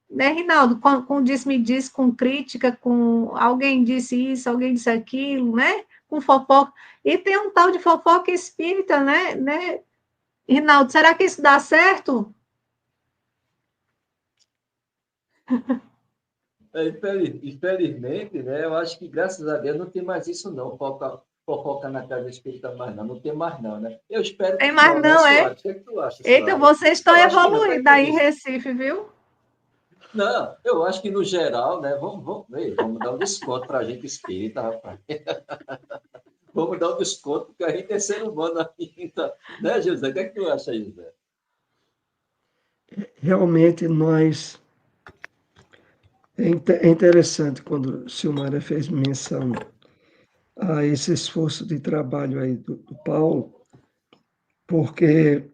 Rinaldo? Com disse-me-disse, com crítica, com alguém disse isso, alguém disse aquilo, né? Com fofoca. E tem um tal de fofoca espírita, né? Rinaldo, será que isso dá certo? Infelizmente, né, eu acho que, graças a Deus, não tem mais isso, não. Fofoca na casa espírita mais, não. Não tem mais, não, né? Eu espero Tem que mais não, né, não, é? Soares? O que é que tu acha, Eita, Soares? vocês estão Eu acho que não. O que é que evoluindo tu aí em diz? Recife, viu? Não, eu acho que, no geral, né, vamos dar um desconto para a gente espírita, rapaz. Vamos dar um desconto, porque a gente é ser humano ainda. Né, José? O que é que tu acha, José? Realmente nós É interessante quando Silmara fez menção a esse esforço de trabalho aí do Paulo, porque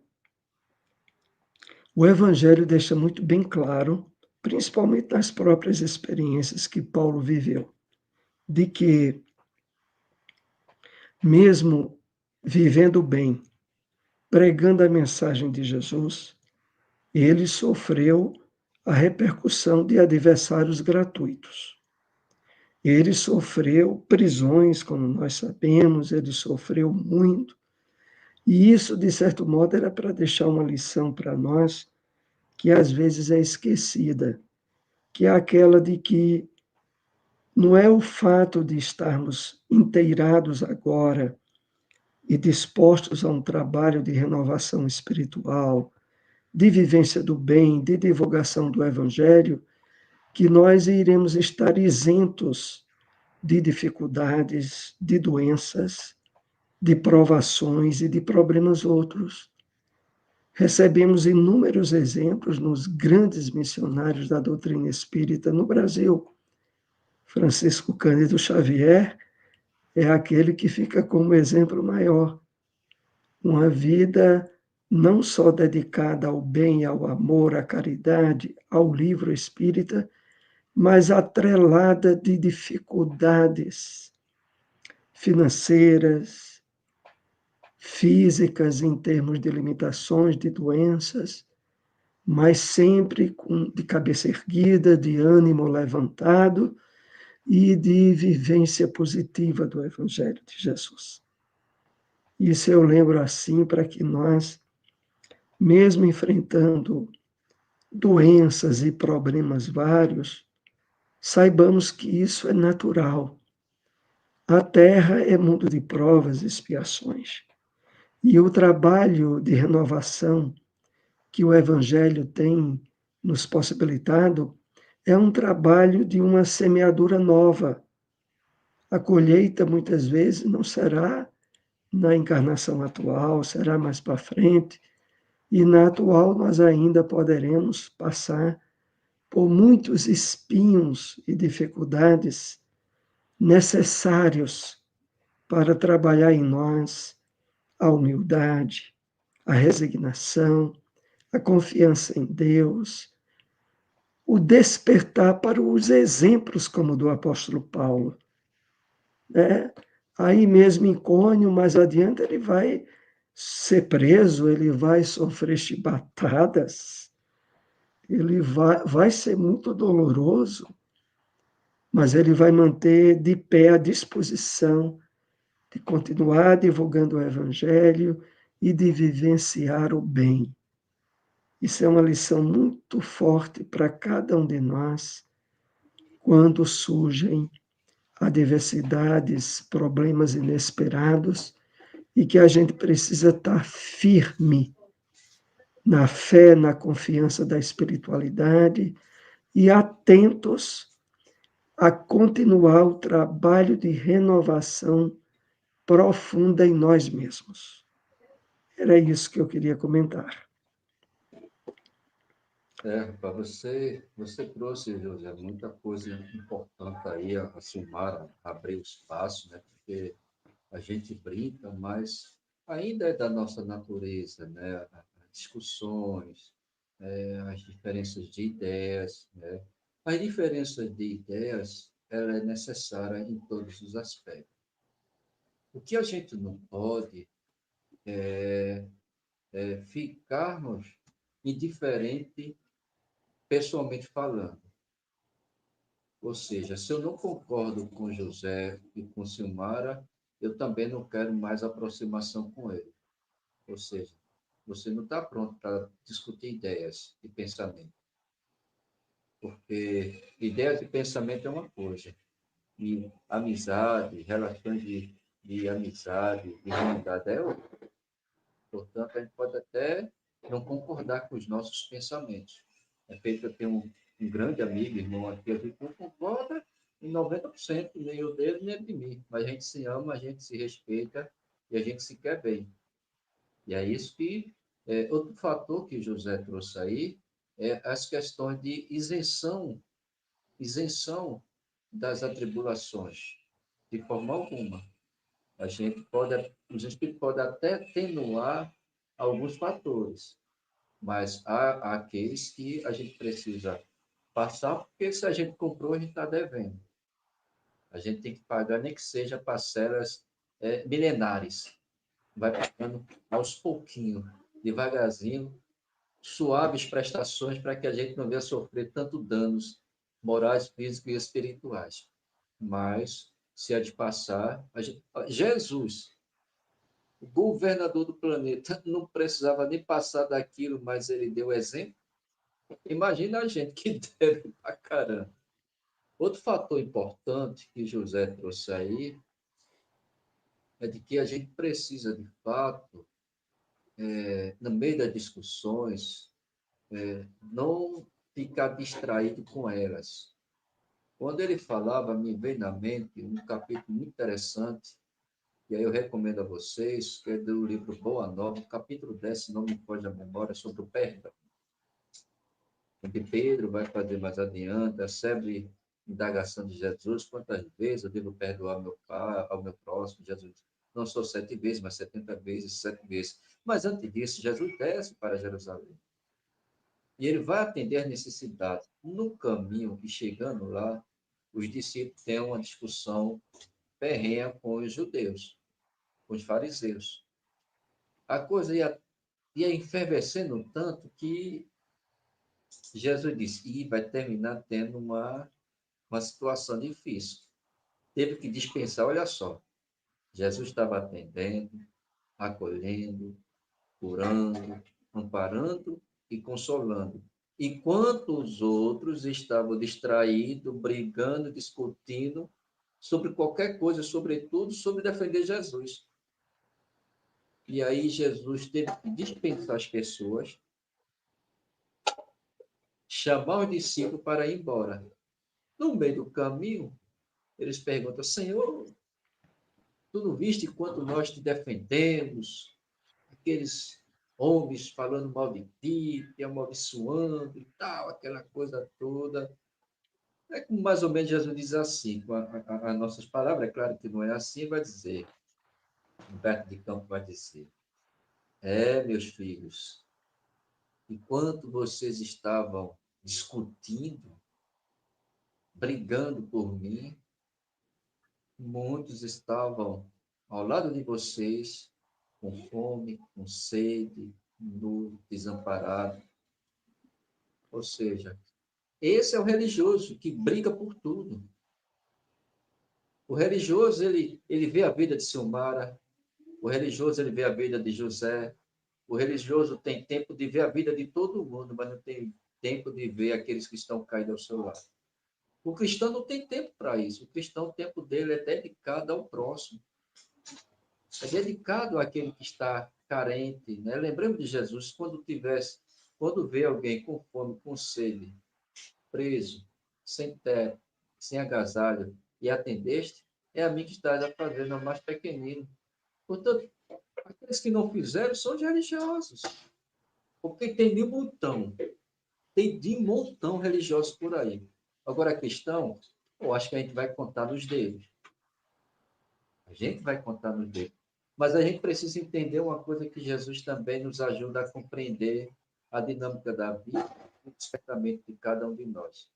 o Evangelho deixa muito bem claro, principalmente nas próprias experiências que Paulo viveu, de que, mesmo vivendo bem, pregando a mensagem de Jesus, ele sofreu a repercussão de adversários gratuitos. Ele sofreu prisões, como nós sabemos, ele sofreu muito. E isso, de certo modo, era para deixar uma lição para nós, que às vezes é esquecida, que é aquela de que não é o fato de estarmos inteirados agora e dispostos a um trabalho de renovação espiritual, de vivência do bem, de divulgação do Evangelho, que nós iremos estar isentos de dificuldades, de doenças, de provações e de problemas outros. Recebemos inúmeros exemplos nos grandes missionários da doutrina espírita no Brasil. Francisco Cândido Xavier é aquele que fica como exemplo maior. Uma vida não só dedicada ao bem, ao amor, à caridade, ao livro espírita, mas atrelada de dificuldades financeiras, físicas, em termos de limitações, de doenças, mas sempre de cabeça erguida, de ânimo levantado e de vivência positiva do Evangelho de Jesus. Isso eu lembro assim para que nós, mesmo enfrentando doenças e problemas vários, saibamos que isso é natural. A Terra é mundo de provas e expiações. E o trabalho de renovação que o Evangelho tem nos possibilitado é um trabalho de uma semeadura nova. A colheita, muitas vezes, não será na encarnação atual, será mais para frente, e na atual nós ainda poderemos passar por muitos espinhos e dificuldades necessários para trabalhar em nós a humildade, a resignação, a confiança em Deus, o despertar para os exemplos como o do apóstolo Paulo. Né? Aí mesmo em Cônio, mais adiante, ele vai ser preso, ele vai sofrer chibatadas, ele vai ser muito doloroso, mas ele vai manter de pé a disposição de continuar divulgando o Evangelho e de vivenciar o bem. Isso é uma lição muito forte para cada um de nós quando surgem adversidades, problemas inesperados e que a gente precisa estar firme na fé, na confiança da espiritualidade e atentos a continuar o trabalho de renovação profunda em nós mesmos. Era isso que eu queria comentar. Para você trouxe, José, muita coisa importante aí, a Silmara abrir o espaço, né? Porque a gente brinca, mas ainda é da nossa natureza, né? As discussões, as diferenças de ideias, né? As diferenças de ideias, ela é necessária em todos os aspectos. O que a gente não pode é ficarmos indiferente pessoalmente falando. Ou seja, se eu não concordo com José e com Silmara, eu também não quero mais aproximação com ele. Ou seja, você não está pronto para discutir ideias e pensamento. Porque ideias e pensamento é uma coisa. E amizade, relações de amizade, de irmandade é outra. Portanto, a gente pode até não concordar com os nossos pensamentos. É feito, eu tenho um grande amigo, irmão aqui, a gente não concorda em 90%, nem eu dele, nem de mim. Mas a gente se ama, a gente se respeita e a gente se quer bem. E é isso que... outro fator que José trouxe aí é as questões de isenção isenção das atribulações, de forma alguma. Os espíritos podem até atenuar alguns fatores, mas há aqueles que a gente precisa passar, porque se a gente comprou, a gente está devendo. A gente tem que pagar, nem que seja parcelas milenares. Vai pagando aos pouquinhos, devagarzinho, suaves prestações para que a gente não venha sofrer tanto danos morais, físicos e espirituais. Mas, se há de passar, Jesus, o governador do planeta, não precisava nem passar daquilo, mas ele deu exemplo. Imagina a gente que deve pra caramba. Outro fator importante que José trouxe aí é de que a gente precisa, de fato, no meio das discussões, não ficar distraído com elas. Quando ele falava, me veio na mente um capítulo muito interessante, e aí eu recomendo a vocês, que é do livro Boa Nova, capítulo 10, se não me foge a memória, sobre o perdão. Onde Pedro vai fazer mais adiante, a célebre indagação de Jesus, quantas vezes eu devo perdoar meu pai, ao meu próximo, Jesus, não sou 7 vezes, mas 70 vezes, 7 vezes. Mas antes disso, Jesus desce para Jerusalém. E ele vai atender as necessidades. No caminho, e chegando lá, os discípulos têm uma discussão ferrenha com os judeus, com os fariseus. A coisa ia enfervescendo tanto que Jesus disse, e vai terminar tendo uma situação difícil. Teve que dispensar, olha só, Jesus estava atendendo, acolhendo, curando, amparando e consolando. Enquanto os outros estavam distraídos, brigando, discutindo sobre qualquer coisa, sobretudo sobre defender Jesus. E aí Jesus teve que dispensar as pessoas, chamar os discípulos para ir embora. No meio do caminho, eles perguntam, Senhor, tu não viste quanto nós te defendemos? Aqueles homens falando mal de ti, te amaldiçoando e tal, aquela coisa toda. É como mais ou menos Jesus diz assim, com as nossas palavras, é claro que não é assim, vai dizer, Humberto de Campos vai dizer, meus filhos, enquanto vocês estavam discutindo, brigando por mim, muitos estavam ao lado de vocês, com fome, com sede, nu, desamparado. Ou seja, esse é o religioso que briga por tudo. O religioso, ele vê a vida de Silmara, o religioso, ele vê a vida de José, o religioso tem tempo de ver a vida de todo mundo, mas não tem tempo de ver aqueles que estão caídos ao seu lado. O cristão não tem tempo para isso. O cristão, o tempo dele é dedicado ao próximo. É dedicado àquele que está carente, né? Lembremos de Jesus, quando vê alguém com fome, com sede, preso, sem teto, sem agasalho, e atendeste, é a mim que estás a fazer, não mais pequenino. Portanto, aqueles que não fizeram são os religiosos. Porque tem de montão religiosos por aí. Agora, cristão, eu acho que a gente vai contar nos dedos. A gente vai contar nos dedos. Mas a gente precisa entender uma coisa que Jesus também nos ajuda a compreender a dinâmica da vida e o despertamento de cada um de nós.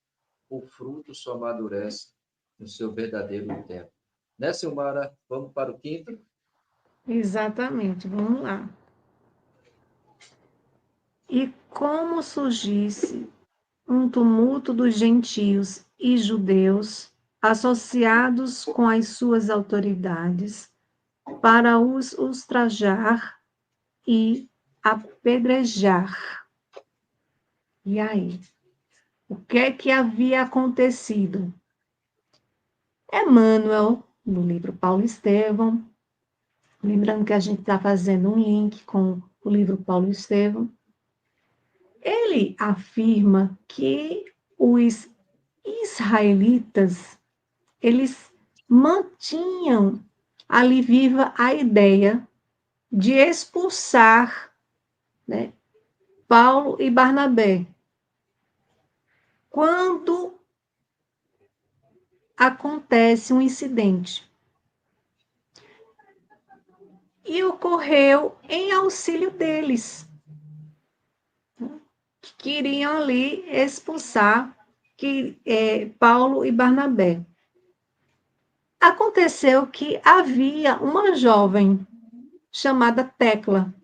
O fruto só amadurece no seu verdadeiro tempo. Né, Silmara? Vamos para o quinto? Exatamente, vamos lá. E como surgisse um tumulto dos gentios e judeus associados com as suas autoridades para os ultrajar e apedrejar. E aí? O que é que havia acontecido? Emmanuel, no livro Paulo Estevão, lembrando que a gente está fazendo um link com o livro Paulo Estevão, ele afirma que os israelitas, eles mantinham ali viva a ideia de expulsar, né, Paulo e Barnabé. Quando acontece um incidente. E ocorreu em auxílio deles, que queriam ali expulsar Paulo e Barnabé. Aconteceu que havia uma jovem chamada Tecla.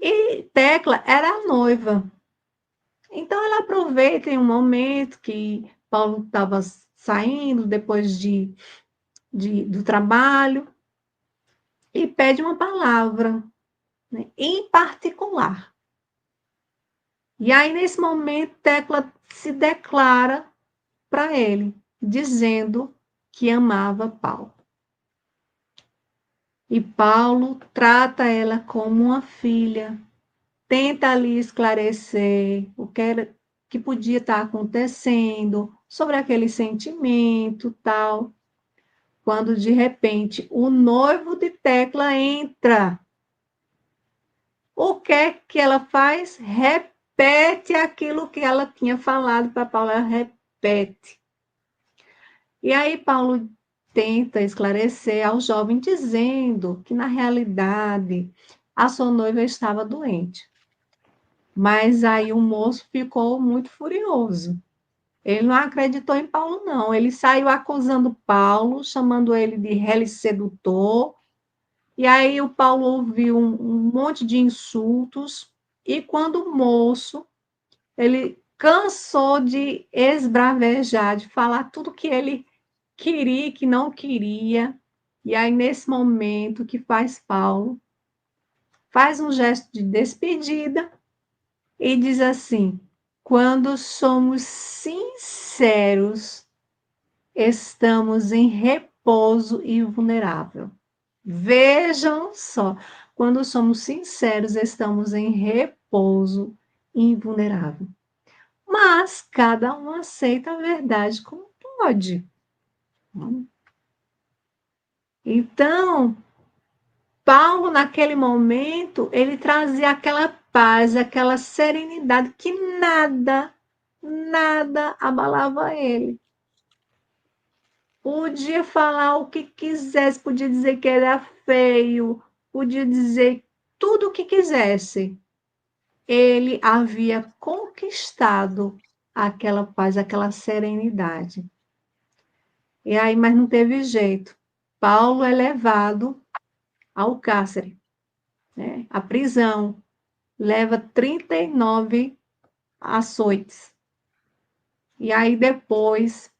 E Tecla era a noiva. Então ela aproveita em um momento que Paulo estava saindo depois do trabalho e pede uma palavra, né, em particular. E aí, nesse momento, Tecla se declara para ele, dizendo que amava Paulo. E Paulo trata ela como uma filha, tenta ali esclarecer o que podia estar acontecendo, sobre aquele sentimento, tal. Quando, de repente, o noivo de Tecla entra. O que é que ela faz? Repete aquilo que ela tinha falado para Paulo, ela repete. E aí Paulo tenta esclarecer ao jovem, dizendo que, na realidade, a sua noiva estava doente. Mas aí o moço ficou muito furioso. Ele não acreditou em Paulo, não. Ele saiu acusando Paulo, chamando ele de rele sedutor. E aí o Paulo ouviu um monte de insultos. E quando o moço, ele cansou de esbravejar, de falar tudo que ele queria e que não queria. E aí, nesse momento, que faz Paulo? Faz um gesto de despedida e diz assim: quando somos sinceros, estamos em repouso e vulnerável. Vejam só, quando somos sinceros, estamos em repouso e invulnerável. Mas cada um aceita a verdade como pode. Então, Paulo, naquele momento, ele trazia aquela paz, aquela serenidade que nada abalava ele. Podia falar o que quisesse, podia dizer que era feio, podia dizer tudo o que quisesse. Ele havia conquistado aquela paz, aquela serenidade. E aí, mas não teve jeito. Paulo é levado ao cárcere, né? A prisão. Leva 39 açoites. E aí, depois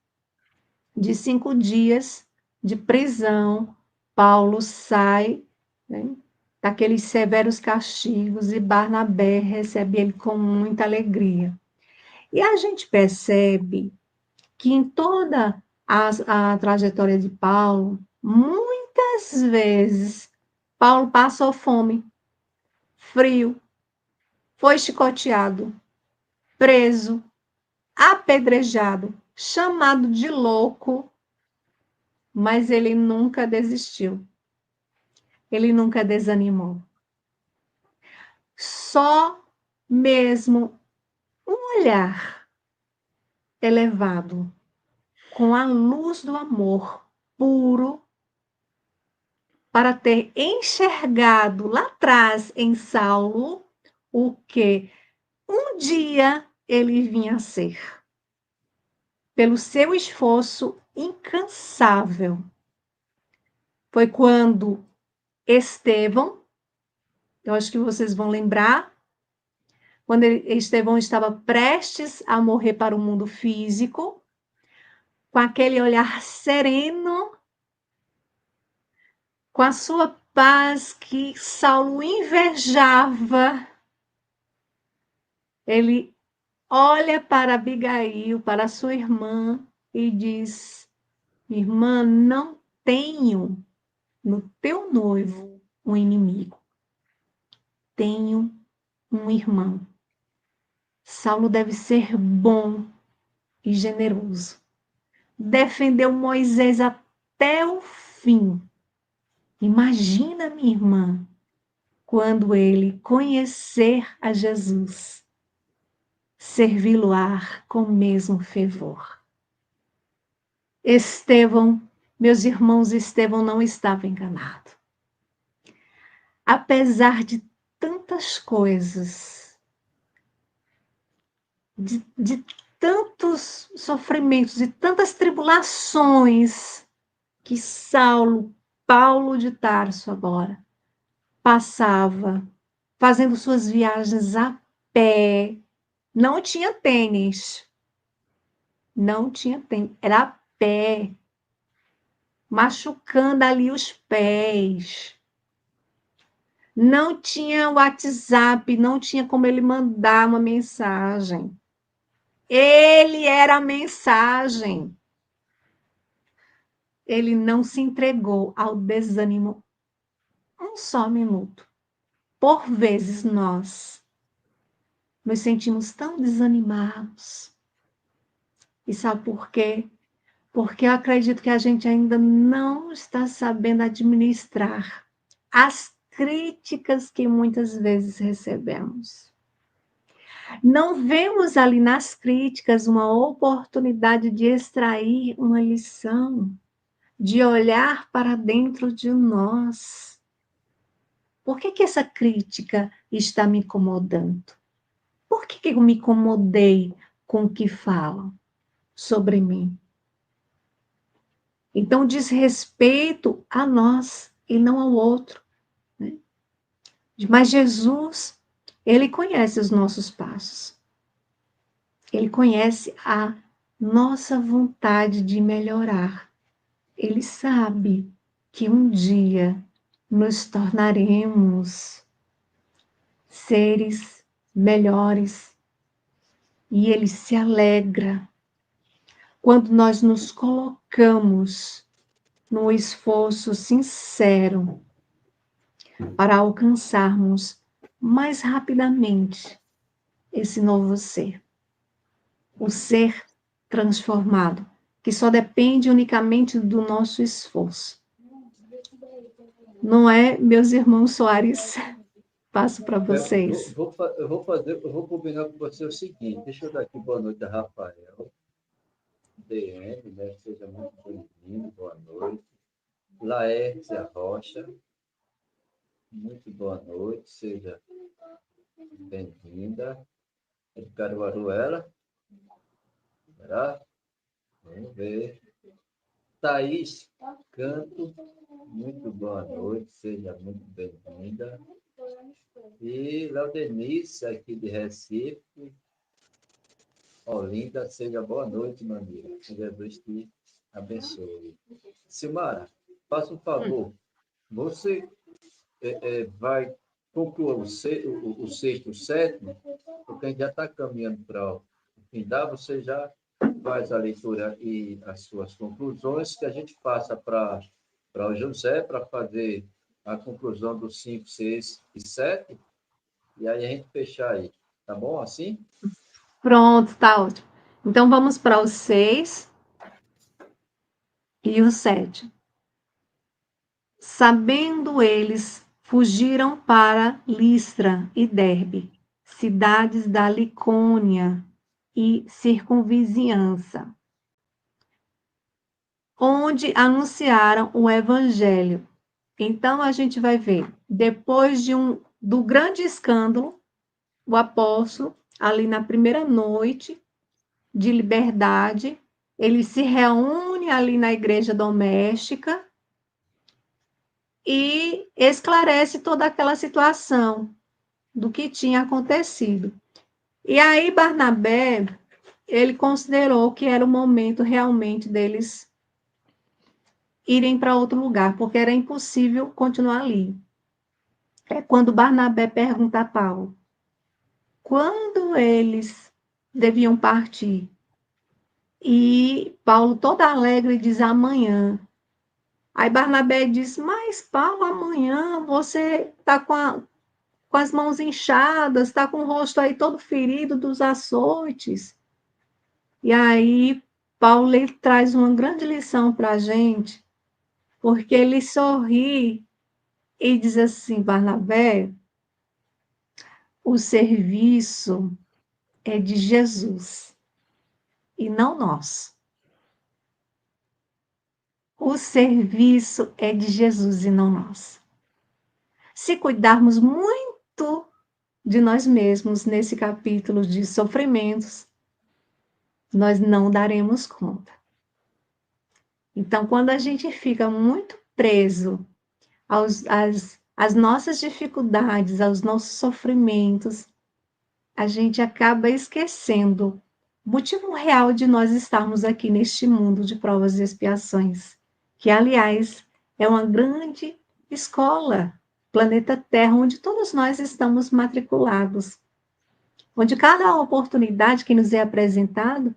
de 5 dias de prisão, Paulo sai, né, daqueles severos castigos e Barnabé recebe ele com muita alegria. E a gente percebe que em toda a trajetória de Paulo, muitas vezes, Paulo passou fome, frio, foi chicoteado, preso, apedrejado, chamado de louco, mas ele nunca desistiu. Ele nunca desanimou. Só mesmo um olhar elevado, com a luz do amor puro, para ter enxergado lá atrás em Saulo o que um dia ele vinha a ser. Pelo seu esforço incansável. Foi quando Estevão, eu acho que vocês vão lembrar, quando Estevão estava prestes a morrer para o mundo físico, com aquele olhar sereno, com a sua paz que Saulo invejava, ele olha para Abigail, para sua irmã, e diz: irmã, não tenho no teu noivo um inimigo. Tenho um irmão. Saulo deve ser bom e generoso. Defendeu Moisés até o fim. Imagina, minha irmã, quando ele conhecer a Jesus, servi-lo-á com o mesmo fervor. Estevão, meus irmãos, Estevão não estava enganado. Apesar de tantas coisas, de tantos sofrimentos, de tantas tribulações que Paulo de Tarso agora, passava, fazendo suas viagens a pé. Não tinha tênis. Não tinha tênis. Era a pé. Machucando ali os pés. Não tinha WhatsApp, não tinha como ele mandar uma mensagem. Ele era a mensagem. Ele não se entregou ao desânimo um só minuto. Por vezes nós nos sentimos tão desanimados. E sabe por quê? Porque eu acredito que a gente ainda não está sabendo administrar as críticas que muitas vezes recebemos. Não vemos ali nas críticas uma oportunidade de extrair uma lição, de olhar para dentro de nós. Por que essa crítica está me incomodando? Por que eu me incomodei com o que falam sobre mim? Então, diz respeito a nós e não ao outro. Né? Mas Jesus, ele conhece os nossos passos. Ele conhece a nossa vontade de melhorar. Ele sabe que um dia nos tornaremos seres melhores. E ele se alegra quando nós nos colocamos num esforço sincero para alcançarmos mais rapidamente esse novo ser. O ser transformado, que só depende unicamente do nosso esforço. Não é, meus irmãos Soares? Passo para vocês. Eu vou combinar com você o seguinte, deixa eu dar aqui boa noite a Rafael, DM, né? Seja muito bem-vindo, boa noite. Laércia Rocha, muito boa noite, seja bem-vinda. É de Caruaru, ela? Será? Vamos ver. Thaís Canto, muito boa noite, seja muito bem-vinda. E Laudenice, aqui de Recife. Olinda, seja boa noite, meu amigo. Que Jesus te abençoe. Silmara, faça um favor. Você vai concluir o sexto, o sétimo, porque a gente já está caminhando para o findar, você já faz a leitura e as suas conclusões, que a gente passa para o José para fazer a conclusão dos 5, 6 e 7, e aí a gente fechar aí. Tá bom assim? Pronto, tá ótimo. Então vamos para o 6 e o 7. Sabendo eles, fugiram para Listra e Derbe, cidades da Licônia e circunvizinhança, onde anunciaram o evangelho. Então a gente vai ver, depois do grande escândalo, o apóstolo, ali na primeira noite de liberdade, ele se reúne ali na igreja doméstica e esclarece toda aquela situação do que tinha acontecido. E aí Barnabé, ele considerou que era o momento realmente deles irem para outro lugar, porque era impossível continuar ali. É quando Barnabé pergunta a Paulo, quando eles deviam partir? E Paulo, todo alegre, diz amanhã. Aí Barnabé diz, mas Paulo, amanhã você está com as mãos inchadas, está com o rosto aí todo ferido dos açoites. E aí Paulo ele traz uma grande lição para a gente, porque ele sorri e diz assim, Barnabé, o serviço é de Jesus e não nós. O serviço é de Jesus e não nós. Se cuidarmos muito de nós mesmos nesse capítulo de sofrimentos, nós não daremos conta. Então, quando a gente fica muito preso às nossas dificuldades, aos nossos sofrimentos, a gente acaba esquecendo o motivo real de nós estarmos aqui neste mundo de provas e expiações, que, aliás, é uma grande escola, planeta Terra, onde todos nós estamos matriculados, onde cada oportunidade que nos é apresentado,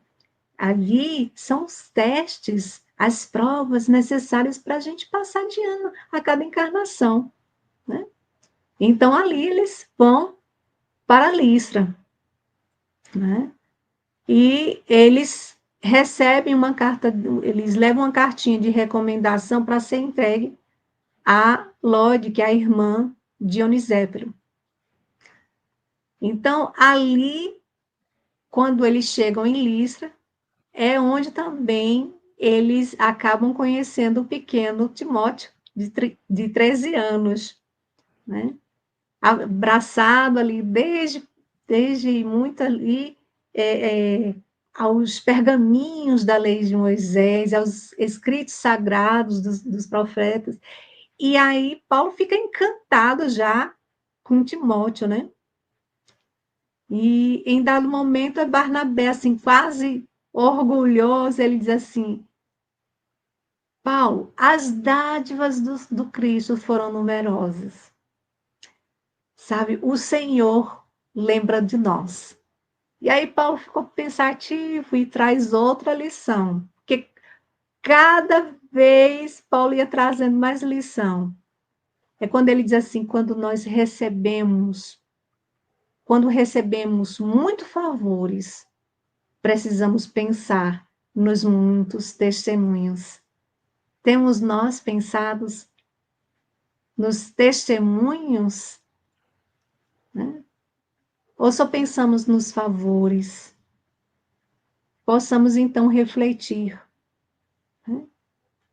ali são os testes, as provas necessárias para a gente passar de ano a cada encarnação, né? Então, ali eles vão para Listra, né? E eles recebem uma carta, eles levam uma cartinha de recomendação para ser entregue a Lode, que é a irmã de Onisépero. Então, ali, quando eles chegam em Listra, é onde também eles acabam conhecendo o pequeno Timóteo, de 13 anos, né? Abraçado ali desde muito ali, aos pergaminhos da lei de Moisés, aos escritos sagrados dos profetas. E aí Paulo fica encantado já com Timóteo, né? E em dado momento é Barnabé, assim, quase orgulhoso, ele diz assim: Paulo, as dádivas do Cristo foram numerosas. Sabe, o Senhor lembra de nós. E aí Paulo ficou pensativo e traz outra lição, porque cada vez Paulo ia trazendo mais lição. É quando ele diz assim, quando recebemos muitos favores, precisamos pensar nos muitos testemunhos. Temos nós pensados nos testemunhos, né? Ou só pensamos nos favores? Possamos então refletir, né,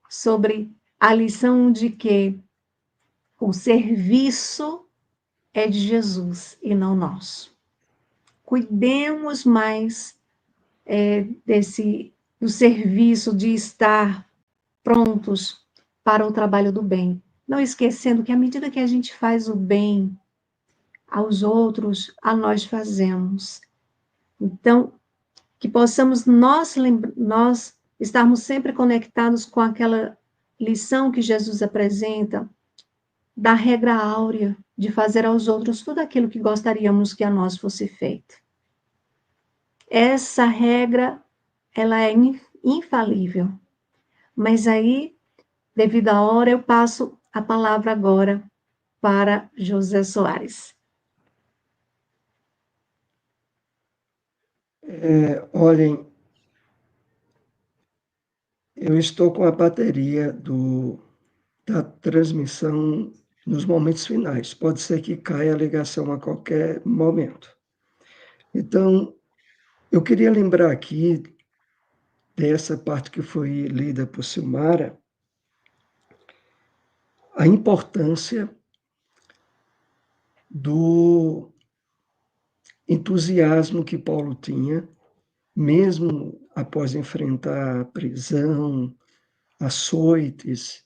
sobre a lição de que o serviço é de Jesus e não nosso. Cuidemos mais do serviço, de estar prontos para o trabalho do bem. Não esquecendo que à medida que a gente faz o bem aos outros, a nós fazemos. Então, que possamos nós estarmos sempre conectados com aquela lição que Jesus apresenta, da regra áurea de fazer aos outros tudo aquilo que gostaríamos que a nós fosse feito. Essa regra, ela é infalível. Mas aí, devido à hora, eu passo a palavra agora para José Soares. Olhem, eu estou com a bateria da transmissão nos momentos finais. Pode ser que caia a ligação a qualquer momento. Então, eu queria lembrar aqui dessa parte que foi lida por Silmara, a importância do entusiasmo que Paulo tinha, mesmo após enfrentar a prisão, açoites,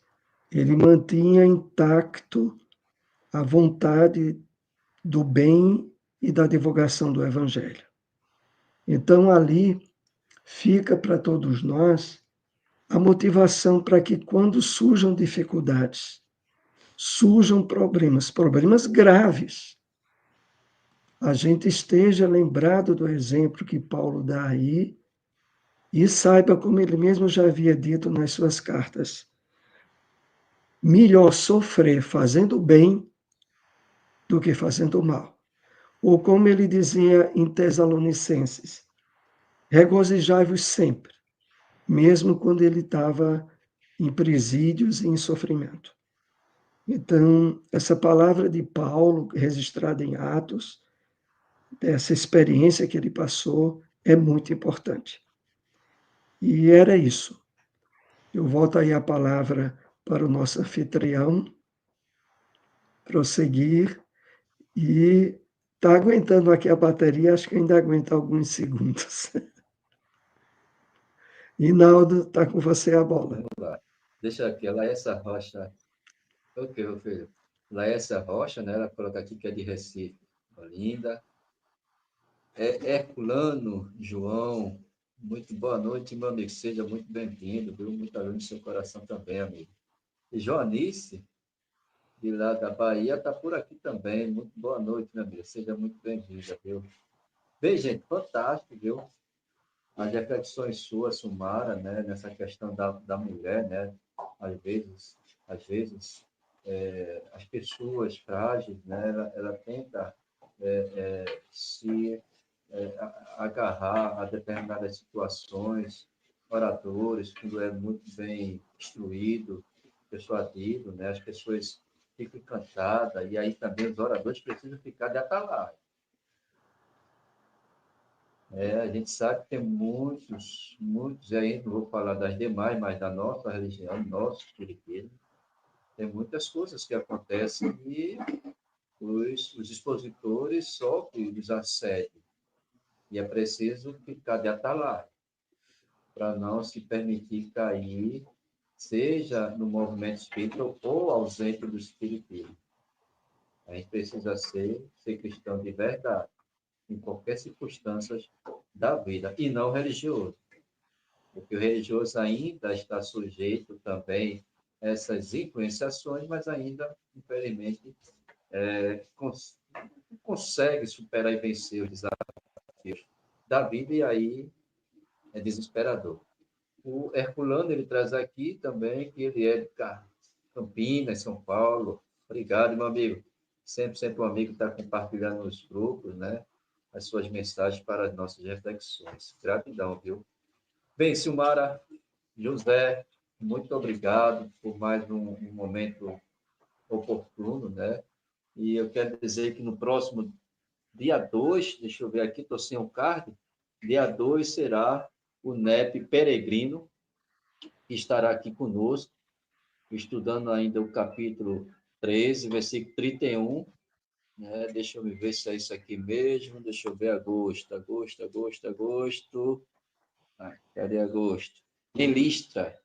ele mantinha intacto a vontade do bem e da divulgação do Evangelho. Então, ali fica para todos nós a motivação para que, quando surjam dificuldades, surjam problemas graves, a gente esteja lembrado do exemplo que Paulo dá aí e saiba, como ele mesmo já havia dito nas suas cartas, melhor sofrer fazendo bem do que fazendo mal. Ou como ele dizia em Tessalonicenses, regozijai-vos sempre, mesmo quando ele estava em presídios e em sofrimento. Então, essa palavra de Paulo, registrada em Atos, dessa experiência que ele passou, é muito importante. E era isso. Eu volto aí a palavra para o nosso anfitrião prosseguir e está aguentando aqui a bateria, acho que ainda aguenta alguns segundos. Hinaldo, está com você a bola. Vamos lá. Deixa aqui, a Laércia Rocha. Ok, meu filho. Laércia Rocha, né? Ela coloca aqui que é de Recife. Linda. Herculano João. Muito boa noite, meu amigo. Seja muito bem-vindo, viu? Muita luz no seu coração também, amigo. E Joanice, de lá da Bahia, está por aqui também. Muito boa noite, minha amiga. Seja muito bem-vinda, viu? Bem, gente, fantástico, viu? As reflexões suas, Sumara, né? Nessa questão da mulher, né? Às vezes as pessoas frágeis, né? Ela tenta se agarrar a determinadas situações, oradores, quando é muito bem instruído, persuadido, né? As pessoas ficam encantadas, e aí também os oradores precisam ficar de atalaia. A gente sabe que tem muitos, e aí não vou falar das demais, mas da nossa religião, nosso espiritismo, tem muitas coisas que acontecem e os expositores sofrem os assédios. E é preciso ficar de atalaia para não se permitir cair, seja no movimento espírita ou ausente do espiritismo. A gente precisa ser cristão de verdade, em qualquer circunstância da vida, e não religioso. Porque o religioso ainda está sujeito também a essas influenciações, mas ainda, infelizmente, consegue superar e vencer os desafios da vida, e aí é desesperador. O Herculano, ele traz aqui também que ele é de Campinas, São Paulo. Obrigado, meu amigo. Sempre um amigo está compartilhando nos grupos, né? As suas mensagens para as nossas reflexões. Gratidão, viu? Bem, Silmara, José, muito obrigado por mais um momento oportuno, né? E eu quero dizer que no próximo dia 2, deixa eu ver aqui, estou sem o card, dia 2 será o NEP Peregrino, que estará aqui conosco, estudando ainda o capítulo 13, versículo 31, né? Deixa eu ver se é isso aqui mesmo, deixa eu ver agosto. Cadê agosto? De Listra,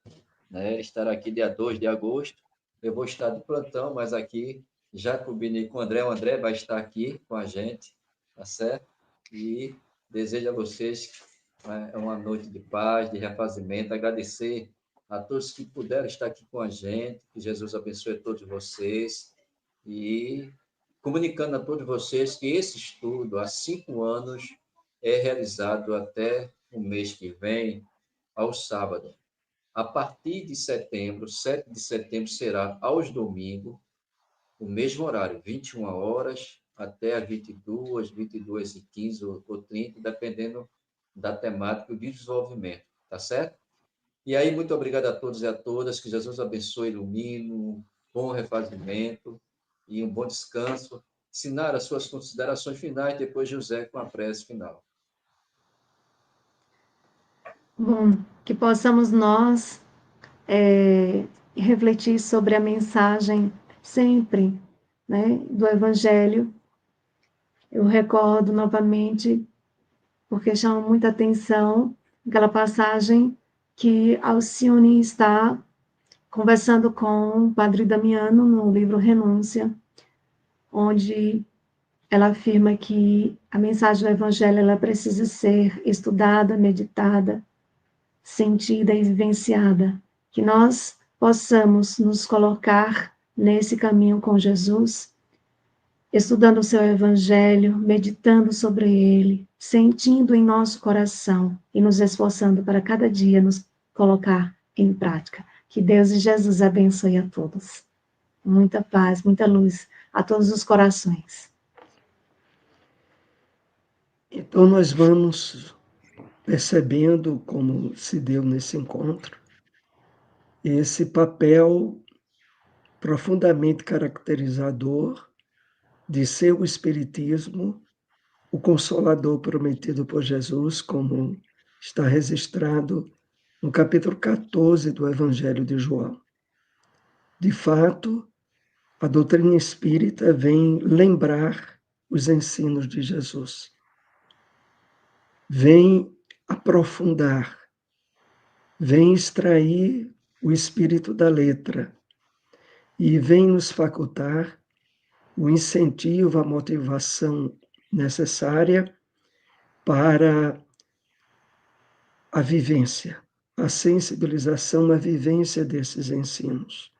né? Estará aqui dia 2 de agosto. Eu vou estar de plantão, mas aqui já combinei com o André vai estar aqui com a gente, tá certo? E desejo a vocês uma noite de paz, de refazimento, agradecer a todos que puderam estar aqui com a gente, que Jesus abençoe todos vocês, e comunicando a todos vocês que esse estudo, há 5 anos, é realizado até o mês que vem, ao sábado. A partir de setembro, 7 de setembro, será aos domingos, o mesmo horário, 21 horas até as 22, 22h15 ou 30, dependendo da temática e do desenvolvimento, tá certo? E aí, muito obrigado a todos e a todas, que Jesus abençoe, ilumine, um bom refazimento e um bom descanso. Sinara, as suas considerações finais, depois José com a prece final. Bom, que possamos nós refletir sobre a mensagem sempre, né, do Evangelho. Eu recordo novamente, porque chama muita atenção, aquela passagem que Alcione está conversando com o Padre Damiano no livro Renúncia, onde ela afirma que a mensagem do Evangelho ela precisa ser estudada, meditada, sentida e vivenciada, que nós possamos nos colocar nesse caminho com Jesus, estudando o seu Evangelho, meditando sobre ele, sentindo em nosso coração e nos esforçando para cada dia nos colocar em prática. Que Deus e Jesus abençoe a todos. Muita paz, muita luz a todos os corações. Então, nós vamos percebendo como se deu nesse encontro esse papel profundamente caracterizador de seu Espiritismo, o Consolador prometido por Jesus, como está registrado no capítulo 14 do Evangelho de João. De fato, a doutrina espírita vem lembrar os ensinos de Jesus, vem aprofundar, vem extrair o espírito da letra e vem nos facultar o incentivo, a motivação necessária para a vivência, a sensibilização, a vivência desses ensinos.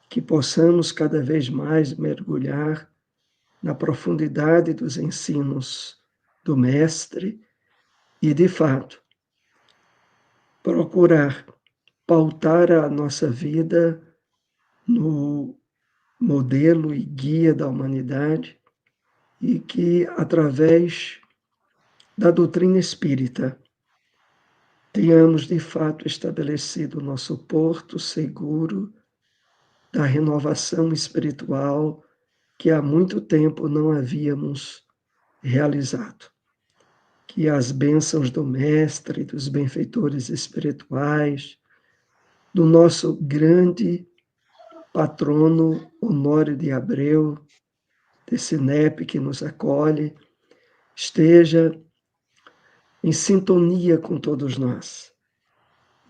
Que possamos cada vez mais mergulhar na profundidade dos ensinos do Mestre e, de fato, procurar pautar a nossa vida no modelo e guia da humanidade e que, através da doutrina espírita, tenhamos, de fato, estabelecido o nosso porto seguro da renovação espiritual que há muito tempo não havíamos realizado. Que as bênçãos do Mestre, dos benfeitores espirituais, do nosso grande patrono Honório de Abreu, desse NEP que nos acolhe, esteja em sintonia com todos nós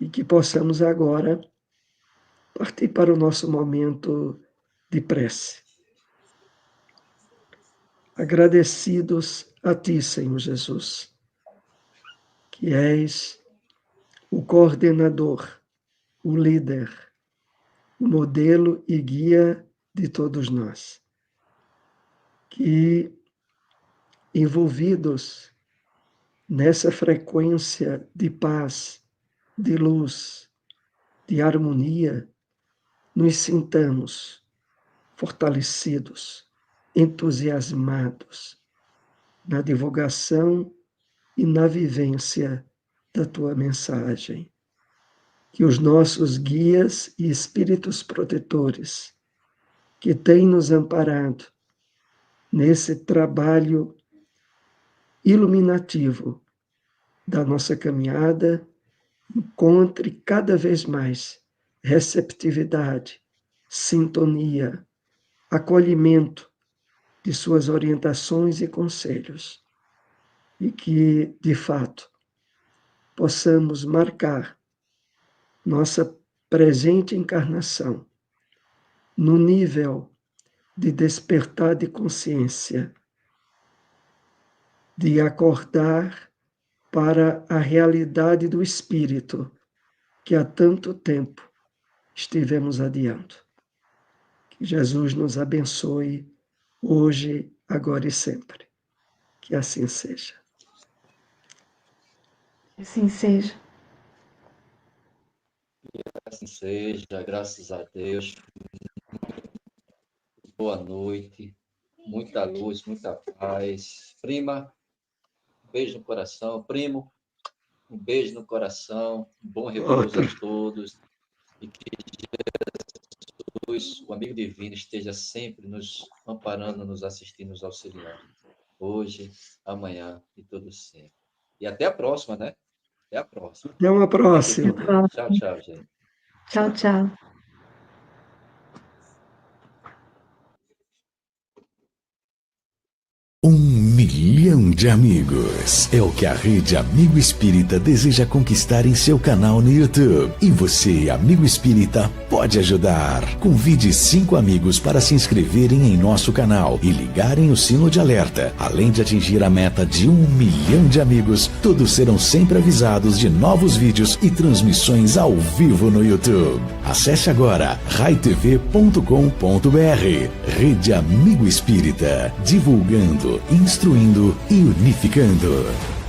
e que possamos agora partir para o nosso momento de prece. Agradecidos a Ti, Senhor Jesus, que és o coordenador, o líder, o modelo e guia de todos nós. Que, envolvidos nessa frequência de paz, de luz, de harmonia, nos sintamos fortalecidos, entusiasmados na divulgação e na vivência da Tua mensagem. Que os nossos guias e espíritos protetores, que têm nos amparado nesse trabalho iluminativo da nossa caminhada, encontre cada vez mais receptividade, sintonia, acolhimento de suas orientações e conselhos, e que, de fato, possamos marcar nossa presente encarnação no nível de despertar de consciência, de acordar para a realidade do Espírito que há tanto tempo estivemos adiando. Que Jesus nos abençoe hoje, agora e sempre. Que assim seja. Assim seja. Assim seja, graças a Deus. Boa noite, muita luz, muita paz. Prima, um beijo no coração. Primo, um beijo no coração. Um bom repouso a todos. E que Jesus, o amigo divino, esteja sempre nos amparando, nos assistindo, nos auxiliando. Hoje, amanhã e todo sempre. E até a próxima, né? Até a próxima. Até uma próxima. Tchau, tchau, gente. Tchau, tchau. 1 milhão de amigos. É o que a Rede Amigo Espírita deseja conquistar em seu canal no YouTube. E você, amigo espírita, pode ajudar. Convide 5 amigos para se inscreverem em nosso canal e ligarem o sino de alerta. Além de atingir a meta de 1 milhão de amigos, todos serão sempre avisados de novos vídeos e transmissões ao vivo no YouTube. Acesse agora raitv.com.br. Rede Amigo Espírita, divulgando, instruindo e unificando.